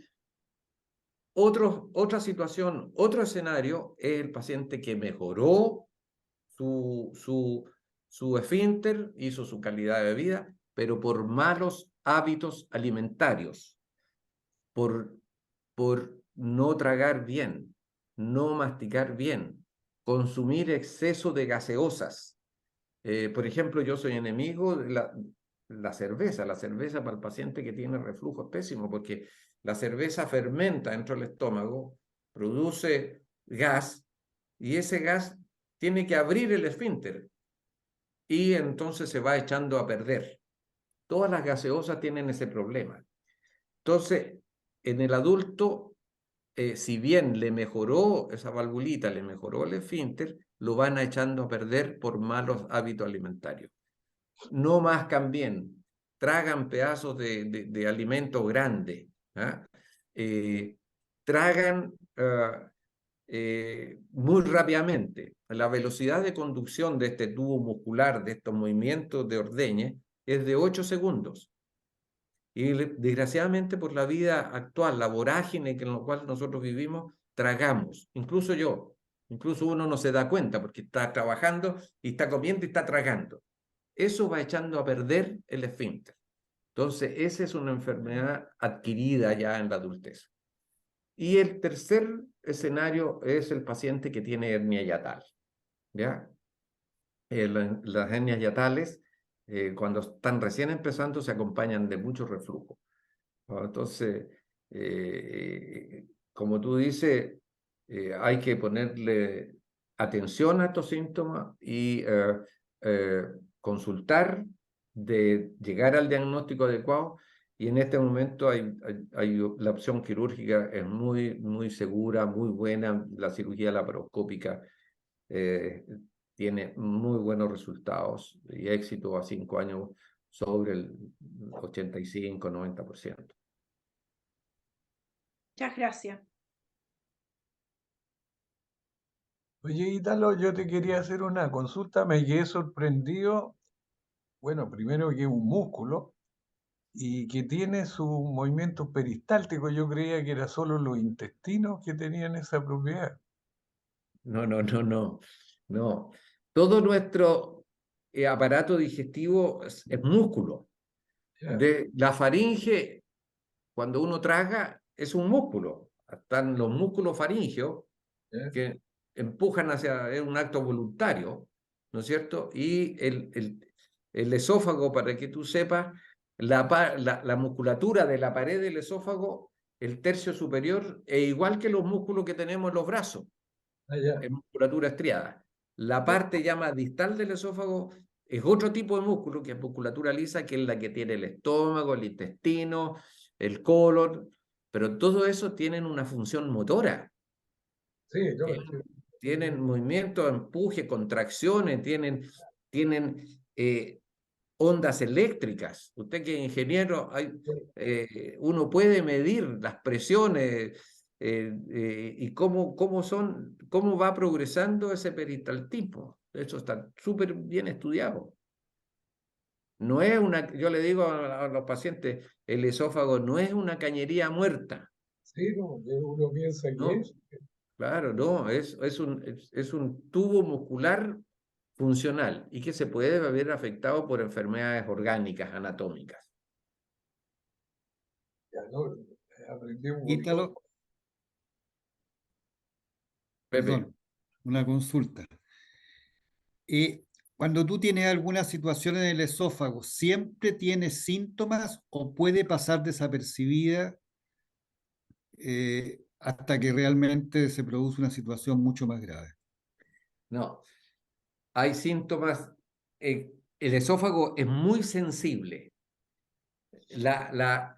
otra situación, otro escenario es el paciente que mejoró su esfínter, hizo su calidad de vida, pero por malos hábitos alimentarios, por no tragar bien, no masticar bien, consumir exceso de gaseosas. Por ejemplo, yo soy enemigo de la cerveza. La cerveza para el paciente que tiene reflujo es pésimo porque la cerveza fermenta dentro del estómago, produce gas y ese gas tiene que abrir el esfínter y entonces se va echando a perder. Todas las gaseosas tienen ese problema. Entonces, en el adulto, si bien le mejoró esa valvulita, le mejoró el esfínter, lo van echando a perder por malos hábitos alimentarios. No mascan bien, tragan pedazos de alimento grande, ¿ah? Tragan muy rápidamente. La velocidad de conducción de este tubo muscular, de estos movimientos de ordeñe, es de 8 segundos. Y desgraciadamente por la vida actual, la vorágine en la cual nosotros vivimos, tragamos. Incluso uno no se da cuenta porque está trabajando y está comiendo y está tragando. Eso va echando a perder el esfínter. Entonces, esa es una enfermedad adquirida ya en la adultez. Y el tercer escenario es el paciente que tiene hernia yatal, ¿ya? Las hernias yatales, cuando están recién empezando, se acompañan de mucho reflujo, ¿no? Entonces, como tú dices, hay que ponerle atención a estos síntomas y consultar, de llegar al diagnóstico adecuado. Y en este momento la opción quirúrgica es muy segura, muy buena. La cirugía laparoscópica tiene muy buenos resultados y éxito a 5 años sobre el 85-90%. Muchas gracias. Oye, Ítalo, yo te quería hacer una consulta, me quedé sorprendido. Bueno, primero que es un músculo y que tiene su movimiento peristáltico. Yo creía que era solo los intestinos que tenían esa propiedad. No. Todo nuestro aparato digestivo es músculo. Ya, La faringe, cuando uno traga, es un músculo. Están los músculos faringeos, ya, que empujan hacia, es un acto voluntario, ¿no es cierto? Y el esófago, para que tú sepas, la musculatura de la pared del esófago, el tercio superior, es igual que los músculos que tenemos en los brazos, allá. es musculatura estriada. La parte llama distal del esófago es otro tipo de músculo, que es musculatura lisa, que es la que tiene el estómago, el intestino, el colon, pero todo eso tienen una función motora. Sí, no, Tienen movimiento, empuje, contracciones, tienen ondas eléctricas. Usted que es ingeniero, uno puede medir las presiones y cómo va progresando ese peristaltismo. Eso está súper bien estudiado. No es una, yo le digo a los pacientes, el esófago no es una cañería muerta, sí, no, uno piensa que ¿no? es. Claro, no, es un tubo muscular funcional y que se puede ver afectado por enfermedades orgánicas, anatómicas. Ya, no, aprendí un montón. Ítalo, Pepe, perdón, una consulta. Cuando tú tienes alguna situación en el esófago, ¿siempre tienes síntomas o puede pasar desapercibida hasta que realmente se produce una situación mucho más grave? no, hay síntomas, el esófago es muy sensible. La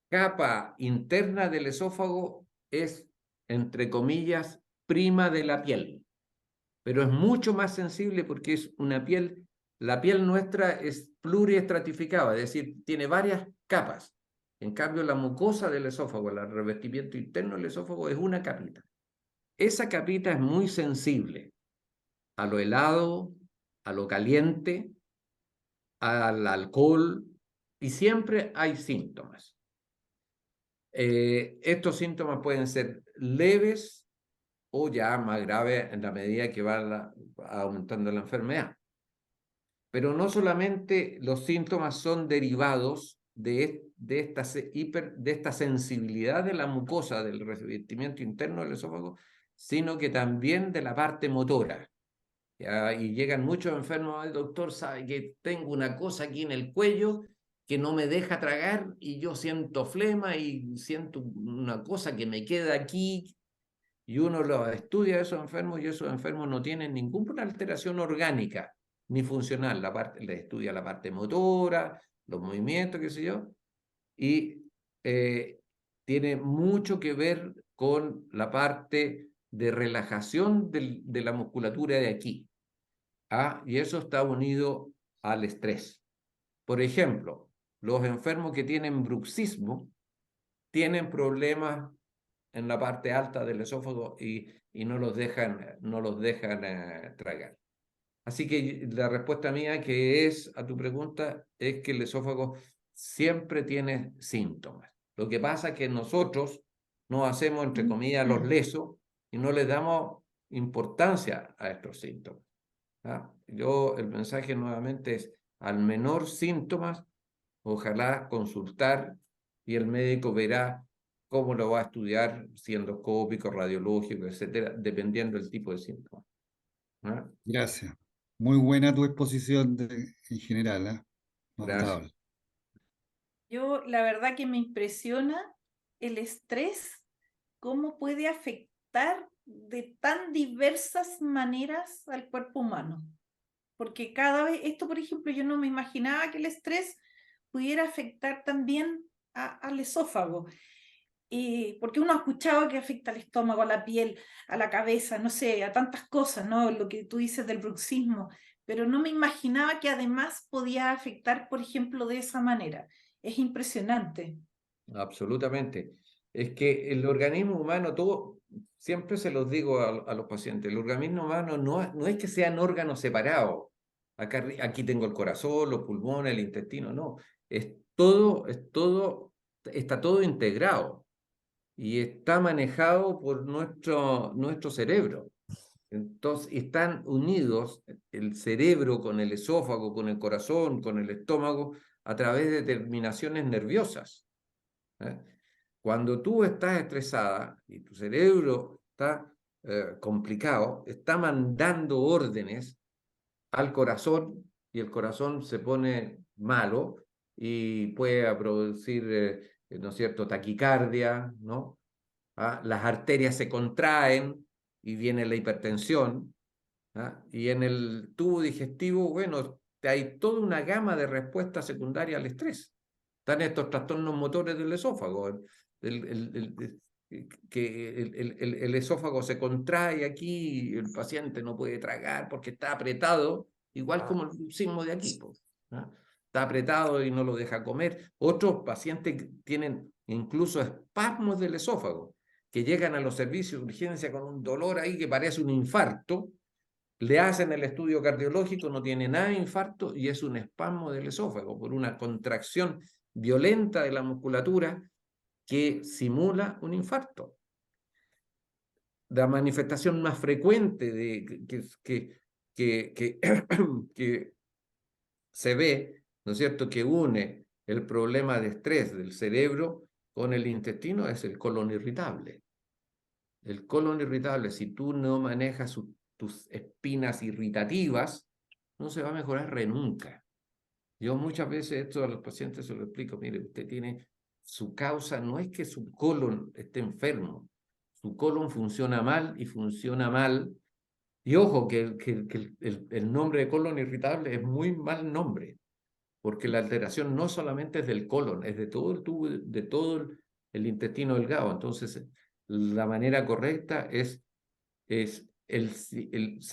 capa interna del esófago es, entre comillas, prima de la piel, pero es mucho más sensible porque es una piel, la piel nuestra es pluriestratificada, es decir, tiene varias capas. En cambio, la mucosa del esófago, el revestimiento interno del esófago, es una capita. Esa capita es muy sensible a lo helado, a lo caliente, al alcohol, y siempre hay síntomas. Estos síntomas pueden ser leves o ya más graves en la medida que va aumentando la enfermedad. Pero no solamente los síntomas son derivados de esta sensibilidad de la mucosa del revestimiento interno del esófago, sino que también de la parte motora. ¿Ya? Y llegan muchos enfermos, el doctor sabe que tengo una cosa aquí en el cuello que no me deja tragar y yo siento flema y siento una cosa que me queda aquí, y uno lo estudia a esos enfermos y esos enfermos no tienen ninguna alteración orgánica ni funcional. Le estudia la parte motora, los movimientos, qué sé yo, y tiene mucho que ver con la parte de relajación de la musculatura de aquí. Y eso está unido al estrés. Por ejemplo, los enfermos que tienen bruxismo tienen problemas en la parte alta del esófago y no los dejan tragar. Así que la respuesta mía que es a tu pregunta es que el esófago siempre tiene síntomas. Lo que pasa es que nosotros nos hacemos, entre comillas, los lesos y no le damos importancia a estos síntomas. El mensaje nuevamente es, al menor síntomas, ojalá consultar y el médico verá cómo lo va a estudiar, si endoscópico, radiológico, etcétera, dependiendo del tipo de síntomas. Gracias. Muy buena tu exposición en general, ¿eh? Gracias. Notable. Yo, la verdad que me impresiona el estrés, cómo puede afectar de tan diversas maneras al cuerpo humano. Porque cada vez, esto por ejemplo, yo no me imaginaba que el estrés pudiera afectar también al esófago. Porque uno ha escuchado que afecta al estómago, a la piel, a la cabeza, no sé, a tantas cosas, ¿no? Lo que tú dices del bruxismo, pero no me imaginaba que además podía afectar, por ejemplo, de esa manera. Es impresionante. Absolutamente. Es que el organismo humano, siempre se los digo a los pacientes, el organismo humano no es que sean órganos separados. Aquí tengo el corazón, los pulmones, el intestino, no. Está todo integrado y está manejado por nuestro cerebro. Entonces, están unidos el cerebro con el esófago, con el corazón, con el estómago, a través de terminaciones nerviosas. Cuando tú estás estresada y tu cerebro está complicado, está mandando órdenes al corazón y el corazón se pone malo y puede producir, ¿no es cierto?, taquicardia, ¿no? ¿Ah? Las arterias se contraen y viene la hipertensión. ¿Ah? Y en el tubo digestivo, bueno, hay toda una gama de respuestas secundarias al estrés. Están estos trastornos motores del esófago, el esófago se contrae aquí y el paciente no puede tragar porque está apretado, igual como el sismo de aquí. ¿Ah? Está apretado y no lo deja comer. Otros pacientes tienen incluso espasmos del esófago, que llegan a los servicios de urgencia con un dolor ahí que parece un infarto. Le hacen el estudio cardiológico, no tiene nada de infarto y es un espasmo del esófago por una contracción violenta de la musculatura que simula un infarto. La manifestación más frecuente que se ve, ¿no es cierto?, que une el problema de estrés del cerebro con el intestino es el colon irritable. El colon irritable, si tú no manejas tus espinas irritativas, no se va a mejorar nunca. Yo muchas veces esto a los pacientes se lo explico, mire, usted tiene su causa, no es que su colon esté enfermo, su colon funciona mal y funciona mal. Y ojo, que el nombre de colon irritable es muy mal nombre, porque la alteración no solamente es del colon, es de todo el tubo, de todo el intestino delgado. Entonces, la manera correcta se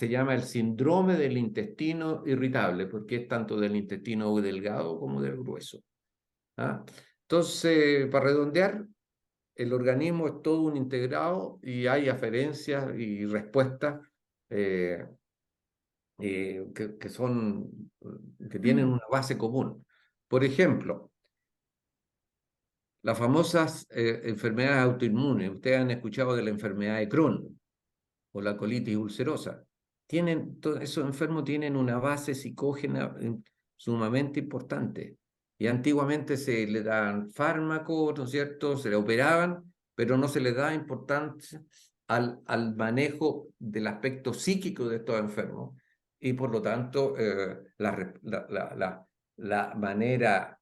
llama el síndrome del intestino irritable, porque es tanto del intestino delgado como del grueso. ¿Ah? Entonces, para redondear, el organismo es todo un integrado y hay aferencias y respuestas que tienen una base común. Por ejemplo, las famosas enfermedades autoinmunes. Ustedes han escuchado de la enfermedad de Crohn o la colitis ulcerosa. Esos enfermos tienen una base psicógena sumamente importante. Y antiguamente se le daban fármacos, ¿no es cierto? Se le operaban, pero no se le daba importancia al manejo del aspecto psíquico de estos enfermos. Y por lo tanto, la manera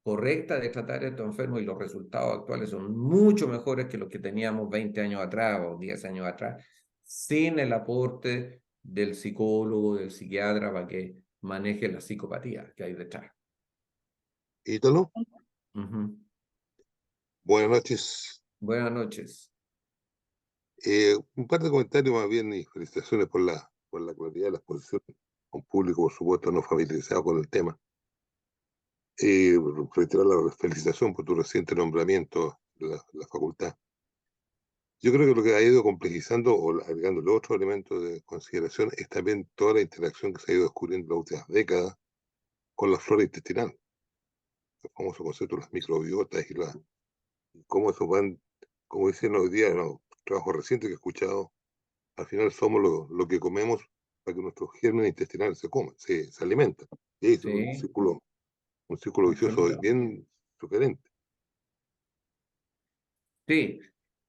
correcta de tratar a estos enfermos y los resultados actuales son mucho mejores que los que teníamos 20 años atrás o 10 años atrás, sin el aporte del psicólogo, del psiquiatra, para que maneje la psicopatía que hay detrás. Ítalo, buenas noches. Buenas noches. Un par de comentarios más bien y felicitaciones por la claridad de la exposición a un público, por supuesto, no familiarizado con el tema. Reiterar la felicitación por tu reciente nombramiento de la facultad. Yo creo que lo que ha ido complejizando o agregándole otro elemento de consideración es también toda la interacción que se ha ido descubriendo en las últimas décadas con la flora intestinal. El famoso concepto de las microbiotas y cómo eso van, como dicen hoy día, en los trabajos recientes que he escuchado, al final somos lo que comemos para que nuestros gérmenes intestinales se alimentan. Y ahí es un círculo vicioso bien sugerente. Sí,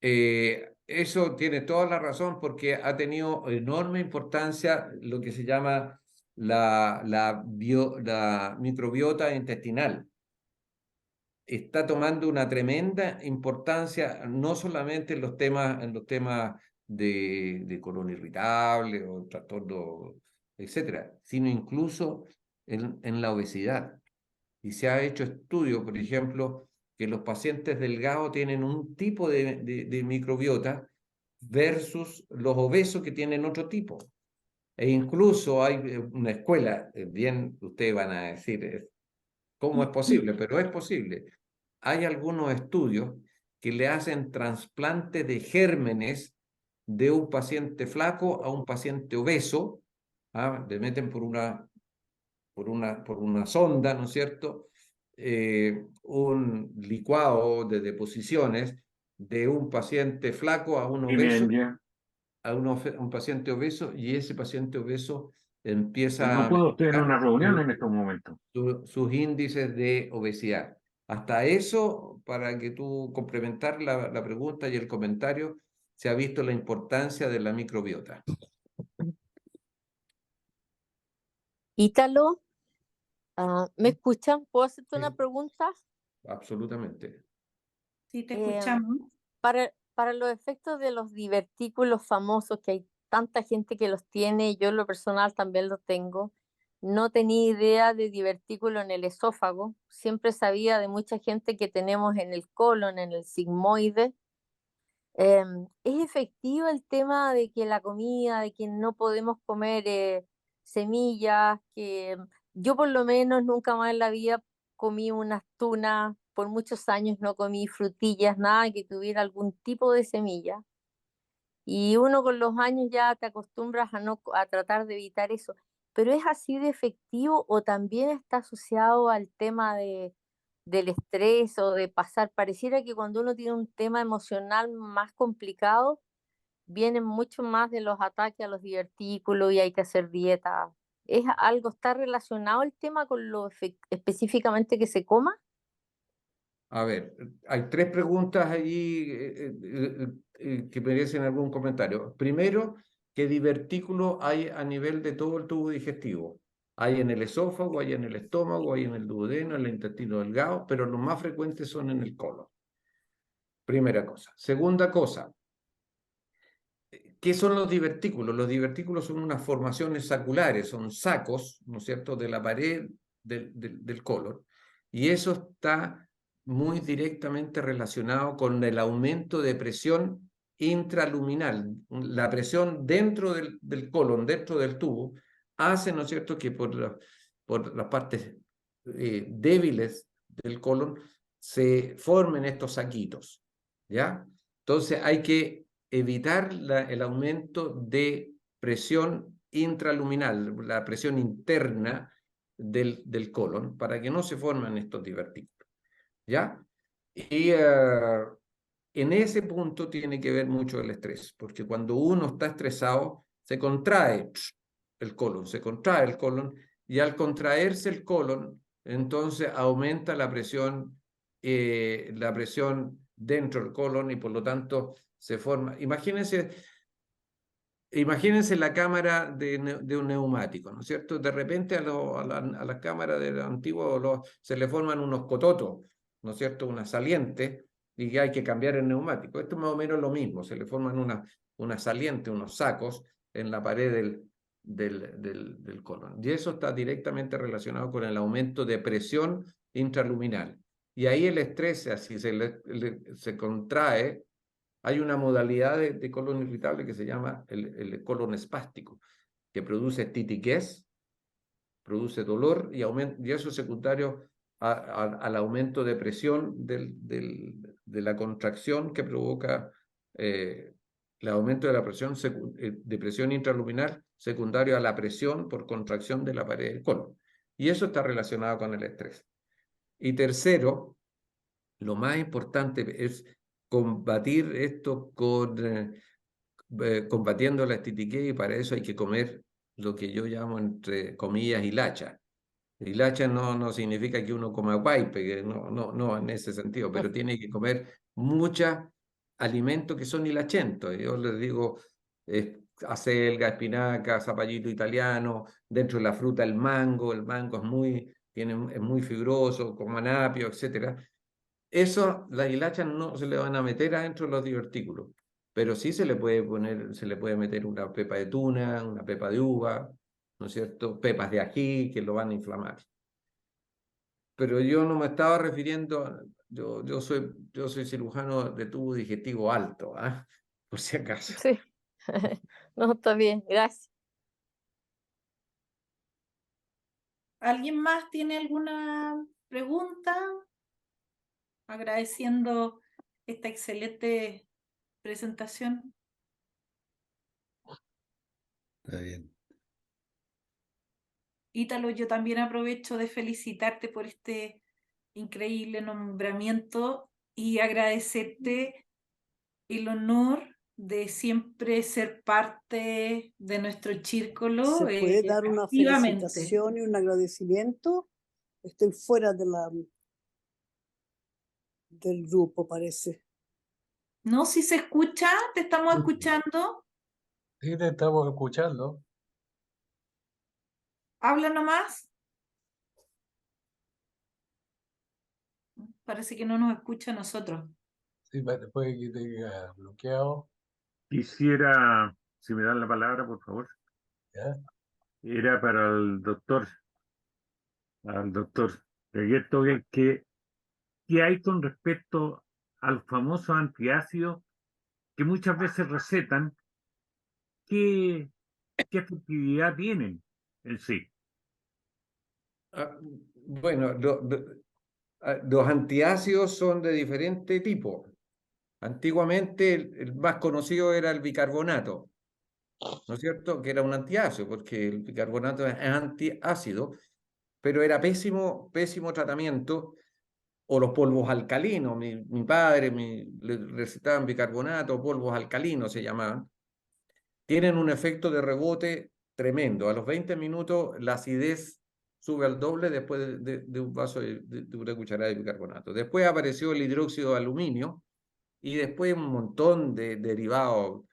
eso tiene toda la razón porque ha tenido enorme importancia lo que se llama la microbiota intestinal. Está tomando una tremenda importancia, no solamente en los temas de colon irritable o trastorno, etcétera, sino incluso en la obesidad. Y se ha hecho estudios, por ejemplo, que los pacientes delgados tienen un tipo de microbiota versus los obesos que tienen otro tipo. E incluso hay una escuela, bien ustedes van a decir, ¿cómo es posible? Pero es posible. Hay algunos estudios que le hacen trasplante de gérmenes de un paciente flaco a un paciente obeso. ¿Ah? Le meten por una sonda, ¿no es cierto? Un licuado de deposiciones de un paciente flaco a un obeso, a un paciente obeso, y ese paciente obeso empieza No puedo tener una reunión en a estos momentos. sus índices de obesidad. Hasta eso, para que tú complementar la pregunta y el comentario, se ha visto la importancia de la microbiota. Ítalo, ¿me escuchan? ¿Puedo hacerte una Sí. pregunta? Absolutamente. Sí, te Eh, escuchamos. Para los efectos de los divertículos famosos, que hay tanta gente que los tiene, yo en lo personal también los tengo, no tenía idea de divertículo en el esófago, siempre sabía de mucha gente que tenemos en el colon, en el sigmoide. ¿Es efectivo el tema de que la comida, de que no podemos comer semillas, que yo por lo menos nunca más en la vida comí unas tunas, por muchos años no comí frutillas, nada que tuviera algún tipo de semilla? Y uno con los años ya te acostumbras a, no, a tratar de evitar eso. ¿Pero es así de efectivo o también está asociado al tema del estrés o de pasar? Pareciera que cuando uno tiene un tema emocional más complicado, vienen mucho más de los ataques a los divertículos y hay que hacer dieta. ¿Es algo, está relacionado el tema con lo específicamente que se coma? A ver, hay tres preguntas allí que merecen algún comentario. Primero, ¿qué divertículo hay a nivel de todo el tubo digestivo? Hay en el esófago, hay en el estómago, hay en el duodeno, en el intestino delgado, pero los más frecuentes son en el colon. Primera cosa. Segunda cosa, ¿qué son los divertículos? Los divertículos son unas formaciones saculares, son sacos, ¿no es cierto?, de la pared del colon. Y eso está muy directamente relacionado con el aumento de presión intraluminal. La presión dentro del colon, dentro del tubo, hace, ¿no es cierto?, que por las partes débiles del colon se formen estos saquitos, ¿ya? Entonces hay que evitar el aumento de presión intraluminal, la presión interna del colon, para que no se formen estos divertículos, ¿ya? Y en ese punto tiene que ver mucho el estrés, porque cuando uno está estresado, se contrae el colon, y al contraerse el colon, entonces aumenta la presión dentro del colon y por lo tanto se forma. Imagínense la cámara de un neumático, ¿no es cierto? De repente a las cámaras de los antiguos se le forman unos cototos, ¿no es cierto? Una saliente y que hay que cambiar el neumático. Esto es más o menos lo mismo, se le forman una saliente, unos sacos en la pared del colon. Y eso está directamente relacionado con el aumento de presión intraluminal. Y ahí el estrés, así se contrae. Hay una modalidad de colon irritable que se llama el colon espástico, que produce titiquez, produce dolor y eso es secundario al aumento de presión de la contracción que provoca el aumento de la presión intraluminal secundario a la presión por contracción de la pared del colon. Y eso está relacionado con el estrés. Y tercero, lo más importante es combatir esto combatiendo la estitiquez, y para eso hay que comer lo que yo llamo entre comillas hilacha. Hilacha no significa que uno coma guaype, que no en ese sentido, pero tiene que comer muchos alimentos que son hilachentos. Yo les digo acelga, espinaca, zapallito italiano, dentro de la fruta el mango es muy fibroso, con apio, etcétera. Eso, las hilachas no se le van a meter adentro de los divertículos, pero sí se le puede meter una pepa de tuna, una pepa de uva, ¿no es cierto? Pepas de ají que lo van a inflamar. Pero yo no me estaba refiriendo, yo soy cirujano de tubo digestivo alto, ¿ah? Por si acaso. Sí. No, está bien, gracias. ¿Alguien más tiene alguna pregunta? Agradeciendo esta excelente presentación. Está bien. Ítalo, yo también aprovecho de felicitarte por este increíble nombramiento y agradecerte el honor de siempre ser parte de nuestro círculo ¿Se puede dar una activamente. felicitación y un agradecimiento? Estoy fuera del grupo, parece. No, si se escucha, te estamos escuchando. Sí, te estamos escuchando. Habla nomás. Parece que no nos escucha a nosotros. Sí, puede que te haya bloqueado. Quisiera, si me dan la palabra, por favor, ¿Ya? era para al doctor Regueto, ¿qué hay con respecto al famoso antiácido que muchas veces recetan? ¿Qué, qué efectividad tienen en sí? Bueno, los antiácidos son de diferente tipo. Antiguamente el más conocido era el bicarbonato, ¿no es cierto? Que era un antiácido, porque el bicarbonato es antiácido, pero era pésimo tratamiento. O los polvos alcalinos. Mi padre le recetaban bicarbonato, polvos alcalinos se llamaban. Tienen un efecto de rebote tremendo. A los 20 minutos la acidez sube al doble después de un vaso de una cucharada de bicarbonato. Después apareció el hidróxido de aluminio y después un montón de derivados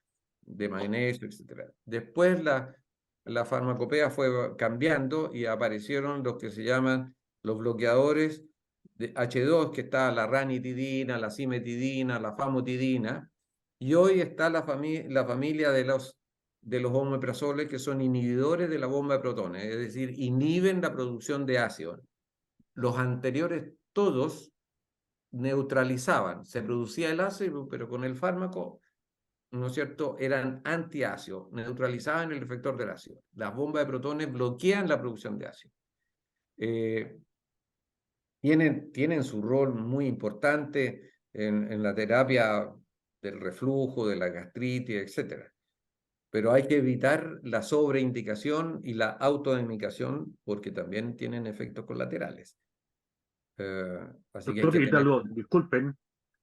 de magnesio, etc. Después la farmacopea fue cambiando y aparecieron los que se llaman los bloqueadores de H2, que está la ranitidina, la cimetidina, la famotidina, y hoy está la familia de los omeprazoles, que son inhibidores de la bomba de protones, es decir, inhiben la producción de ácido. Los anteriores todos neutralizaban, se producía el ácido, pero con el fármaco, ¿no es cierto?, eran antiácidos, neutralizaban el efector del ácido. Las bombas de protones bloquean la producción de ácido. Tienen su rol muy importante en la terapia del reflujo, de la gastritis, etc. Pero hay que evitar la sobreindicación y la autoindicación porque también tienen efectos colaterales. Así que hay Doctor que tener... Italo, disculpen,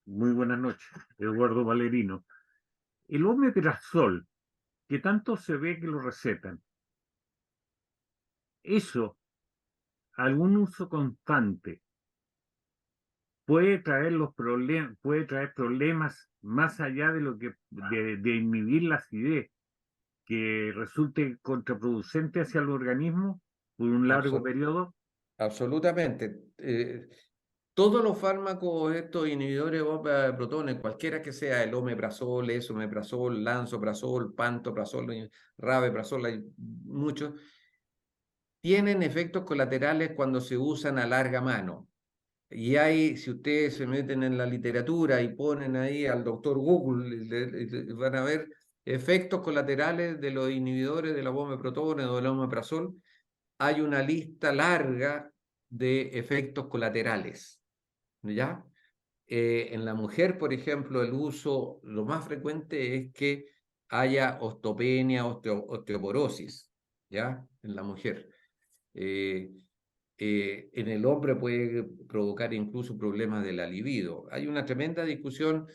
muy buenas noches, Eduardo Valerino. El omeprazol, que tanto se ve que lo recetan, eso, algún uso constante, puede traer problemas más allá de lo que de inhibir la acidez, que resulte contraproducente hacia el organismo por un largo periodo. Absolutamente. Todos los fármacos, estos inhibidores de bomba de protones, cualquiera que sea, el omeprazol, esomeprazol, lansoprazol, pantoprazol, rabeprazol, hay muchos, tienen efectos colaterales cuando se usan a larga mano. Y hay, si ustedes se meten en la literatura y ponen ahí al doctor Google, van a ver efectos colaterales de los inhibidores de la bomba de protones o del omeprazol. Hay una lista larga de efectos colaterales, ¿ya? En la mujer, por ejemplo, el uso, lo más frecuente es que haya osteopenia, osteoporosis, ¿ya? En la mujer. En el hombre puede provocar incluso problemas de la libido. Hay una tremenda discusión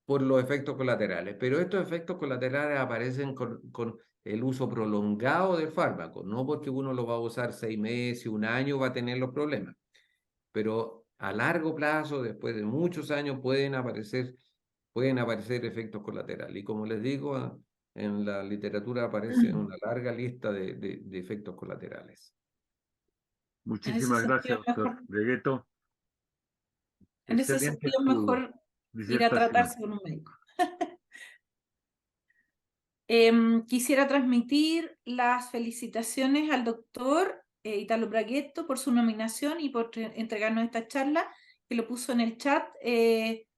por los efectos colaterales, pero estos efectos colaterales aparecen con el uso prolongado del fármaco, no porque uno lo va a usar 6 meses, un año, va a tener los problemas, pero a largo plazo, después de muchos años, pueden aparecer efectos colaterales. Y como les digo, en la literatura aparece una larga lista de efectos colaterales. En ese Muchísimas sentido, gracias, doctor Regueto. en ese Excelente sentido, su mejor ir a disertación. tratarse con un médico. Quisiera transmitir las felicitaciones al doctor Italo Braguetto por su nominación y por entregarnos esta charla, que lo puso en el chat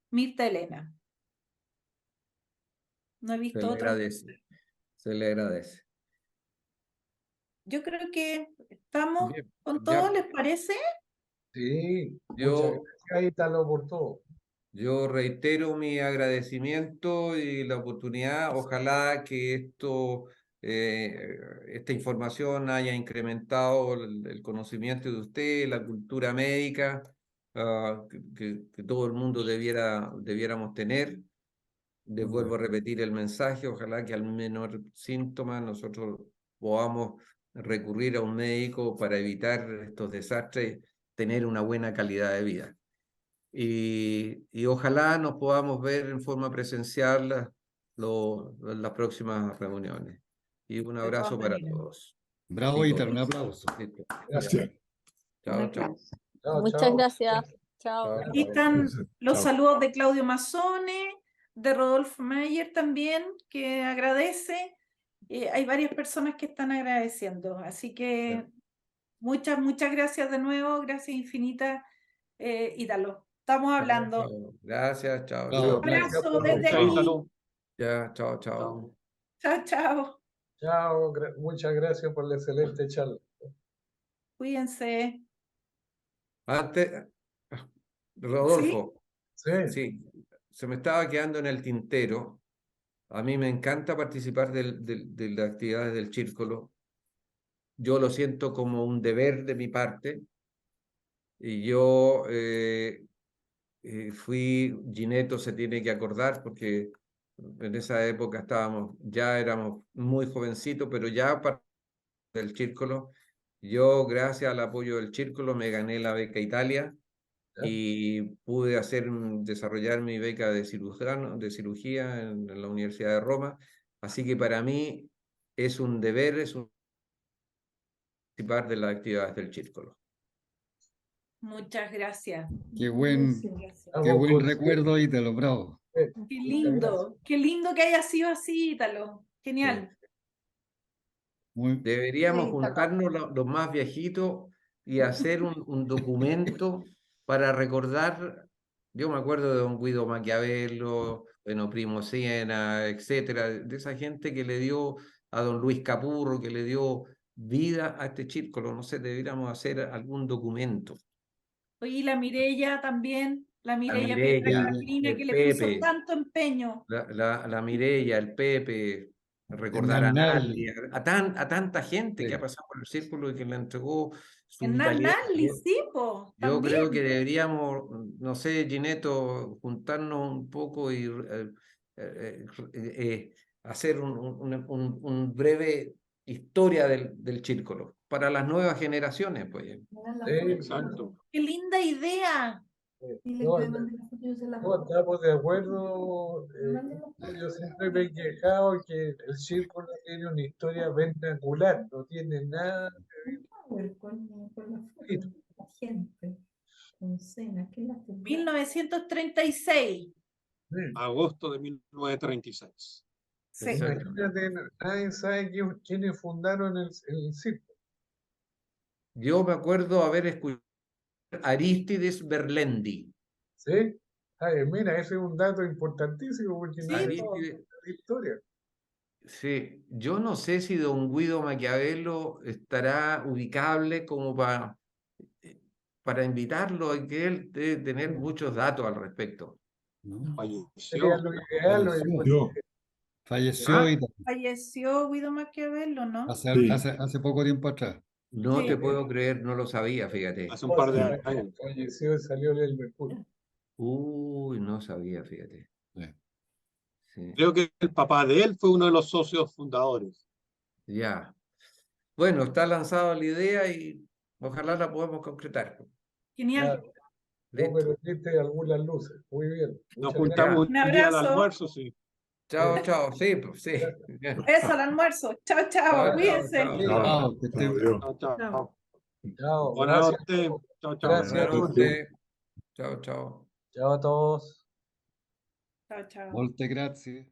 Mirta Elena. No he Se visto le otras. agradece. Se le agradece. Yo creo que estamos Bien, con ya, todo, ¿les parece? Sí, muchas yo, gracias, Ítalo, por todo. yo reitero mi agradecimiento y la oportunidad. Ojalá que esta información haya incrementado el conocimiento de usted, la cultura médica, que todo el mundo debiéramos tener. Les vuelvo a repetir el mensaje, ojalá que al menor síntoma nosotros podamos recurrir a un médico para evitar estos desastres, tener una buena calidad de vida. y ojalá nos podamos ver en forma presencial las próximas reuniones. Y un De abrazo todas para maneras. todos. Bravo, Y Ítalo, un todas. aplauso. Listo. Gracias. Un Chao, chao. aplauso. Chao, Muchas chao. gracias. Chao. Chao, Aquí chao. están los Chao. saludos de Claudio Mazzone, de Rodolfo Mayer también, que agradece. Hay varias personas que están agradeciendo. Así que muchas, muchas gracias de nuevo. Gracias infinitas, Ítalo. Estamos hablando. Chao. Gracias, chao, Bravo. chao. Gracias Abrazo por desde los- aquí. Ya, chao, chao. Chao, chao. Chao, muchas gracias por la excelente charla. Cuídense. Antes, Rodolfo, Sí, sí, se me estaba quedando en el tintero. A mí me encanta participar de las actividades del círculo. Yo lo siento como un deber de mi parte. Y yo Gineto se tiene que acordar porque en esa época ya éramos muy jovencitos, pero ya para el círculo, yo gracias al apoyo del círculo me gané la beca Italia Ya. y pude desarrollar mi beca de cirugía en la Universidad de Roma. Así que para mí es un deber, participar de las actividades del círculo. Muchas gracias. Qué buen Gracias. Estamos conscientes. recuerdo, Ítalo, bravo. Qué Muchas gracias. lindo. Qué lindo que haya sido así, Ítalo. Genial. Muy, Deberíamos Sí, juntarnos los más viejitos y hacer un documento para recordar. Yo me acuerdo de don Guido Maquiavelo, bueno, Primo Siena, etcétera, de esa gente que le dio a don Luis Capurro, que le dio vida a este círculo. No sé, deberíamos hacer algún documento. Oye, y la Mireya también, la Mireya Mireya, Petrina, el que le puso Pepe. tanto empeño. La Mireya, el Pepe, recordar a Nalli. Nalli, a tanta gente que Sí. ha pasado por el círculo y que le entregó su Hernán vitalidad. Nalli, sí, po, Yo también. creo que deberíamos, no sé, Gineto, juntarnos un poco y hacer un breve historia del círculo para las nuevas generaciones, pues. Sí, exacto. Qué linda idea. No, estamos de acuerdo. Yo siempre me he quejado que el círculo tiene una historia vernacular, no tiene nada. Sí. 1936. Agosto de 1936. Sí. Exacto. Imagínate, nadie sabe quiénes fundaron el círculo. Yo me acuerdo haber escuchado Arístides Berlendi. ¿Sí? Ay, mira, ese es un dato importantísimo porque Sí, no hay po. historia. Sí, yo no sé si don Guido Maquiavelo estará ubicable como para invitarlo, y que él debe tener muchos datos al respecto. ¿No? Sería Falleció. lo ideal. Falleció Ah, Ítalo, Falleció Guido Maquiavelo, ¿no? hace poco tiempo atrás. no Sí. te puedo creer, no lo sabía, fíjate. Hace un par de años. Falleció y salió del Mercurio. Uy, no sabía, fíjate. Sí. Sí, Creo que el papá de él fue uno de los socios fundadores. ya. Bueno, está lanzada la idea y ojalá la podamos concretar. Genial. Ya, Listo. pero viste algunas luces. Muy bien. Nos Muchas juntamos Un un día al abrazo. almuerzo, sí. Chao, chao. Sí, pues, sí. Eso al almuerzo. Chao, chao. Chao, Cuídense. chao, chao. Chao, que esté- Chao, chao. Chao. Chao, Buenas gracias. noches. Chao, chao. Gracias a Buenas todos. noches. Chao, chao. Chao a todos. Chao, chao. Molte grazie.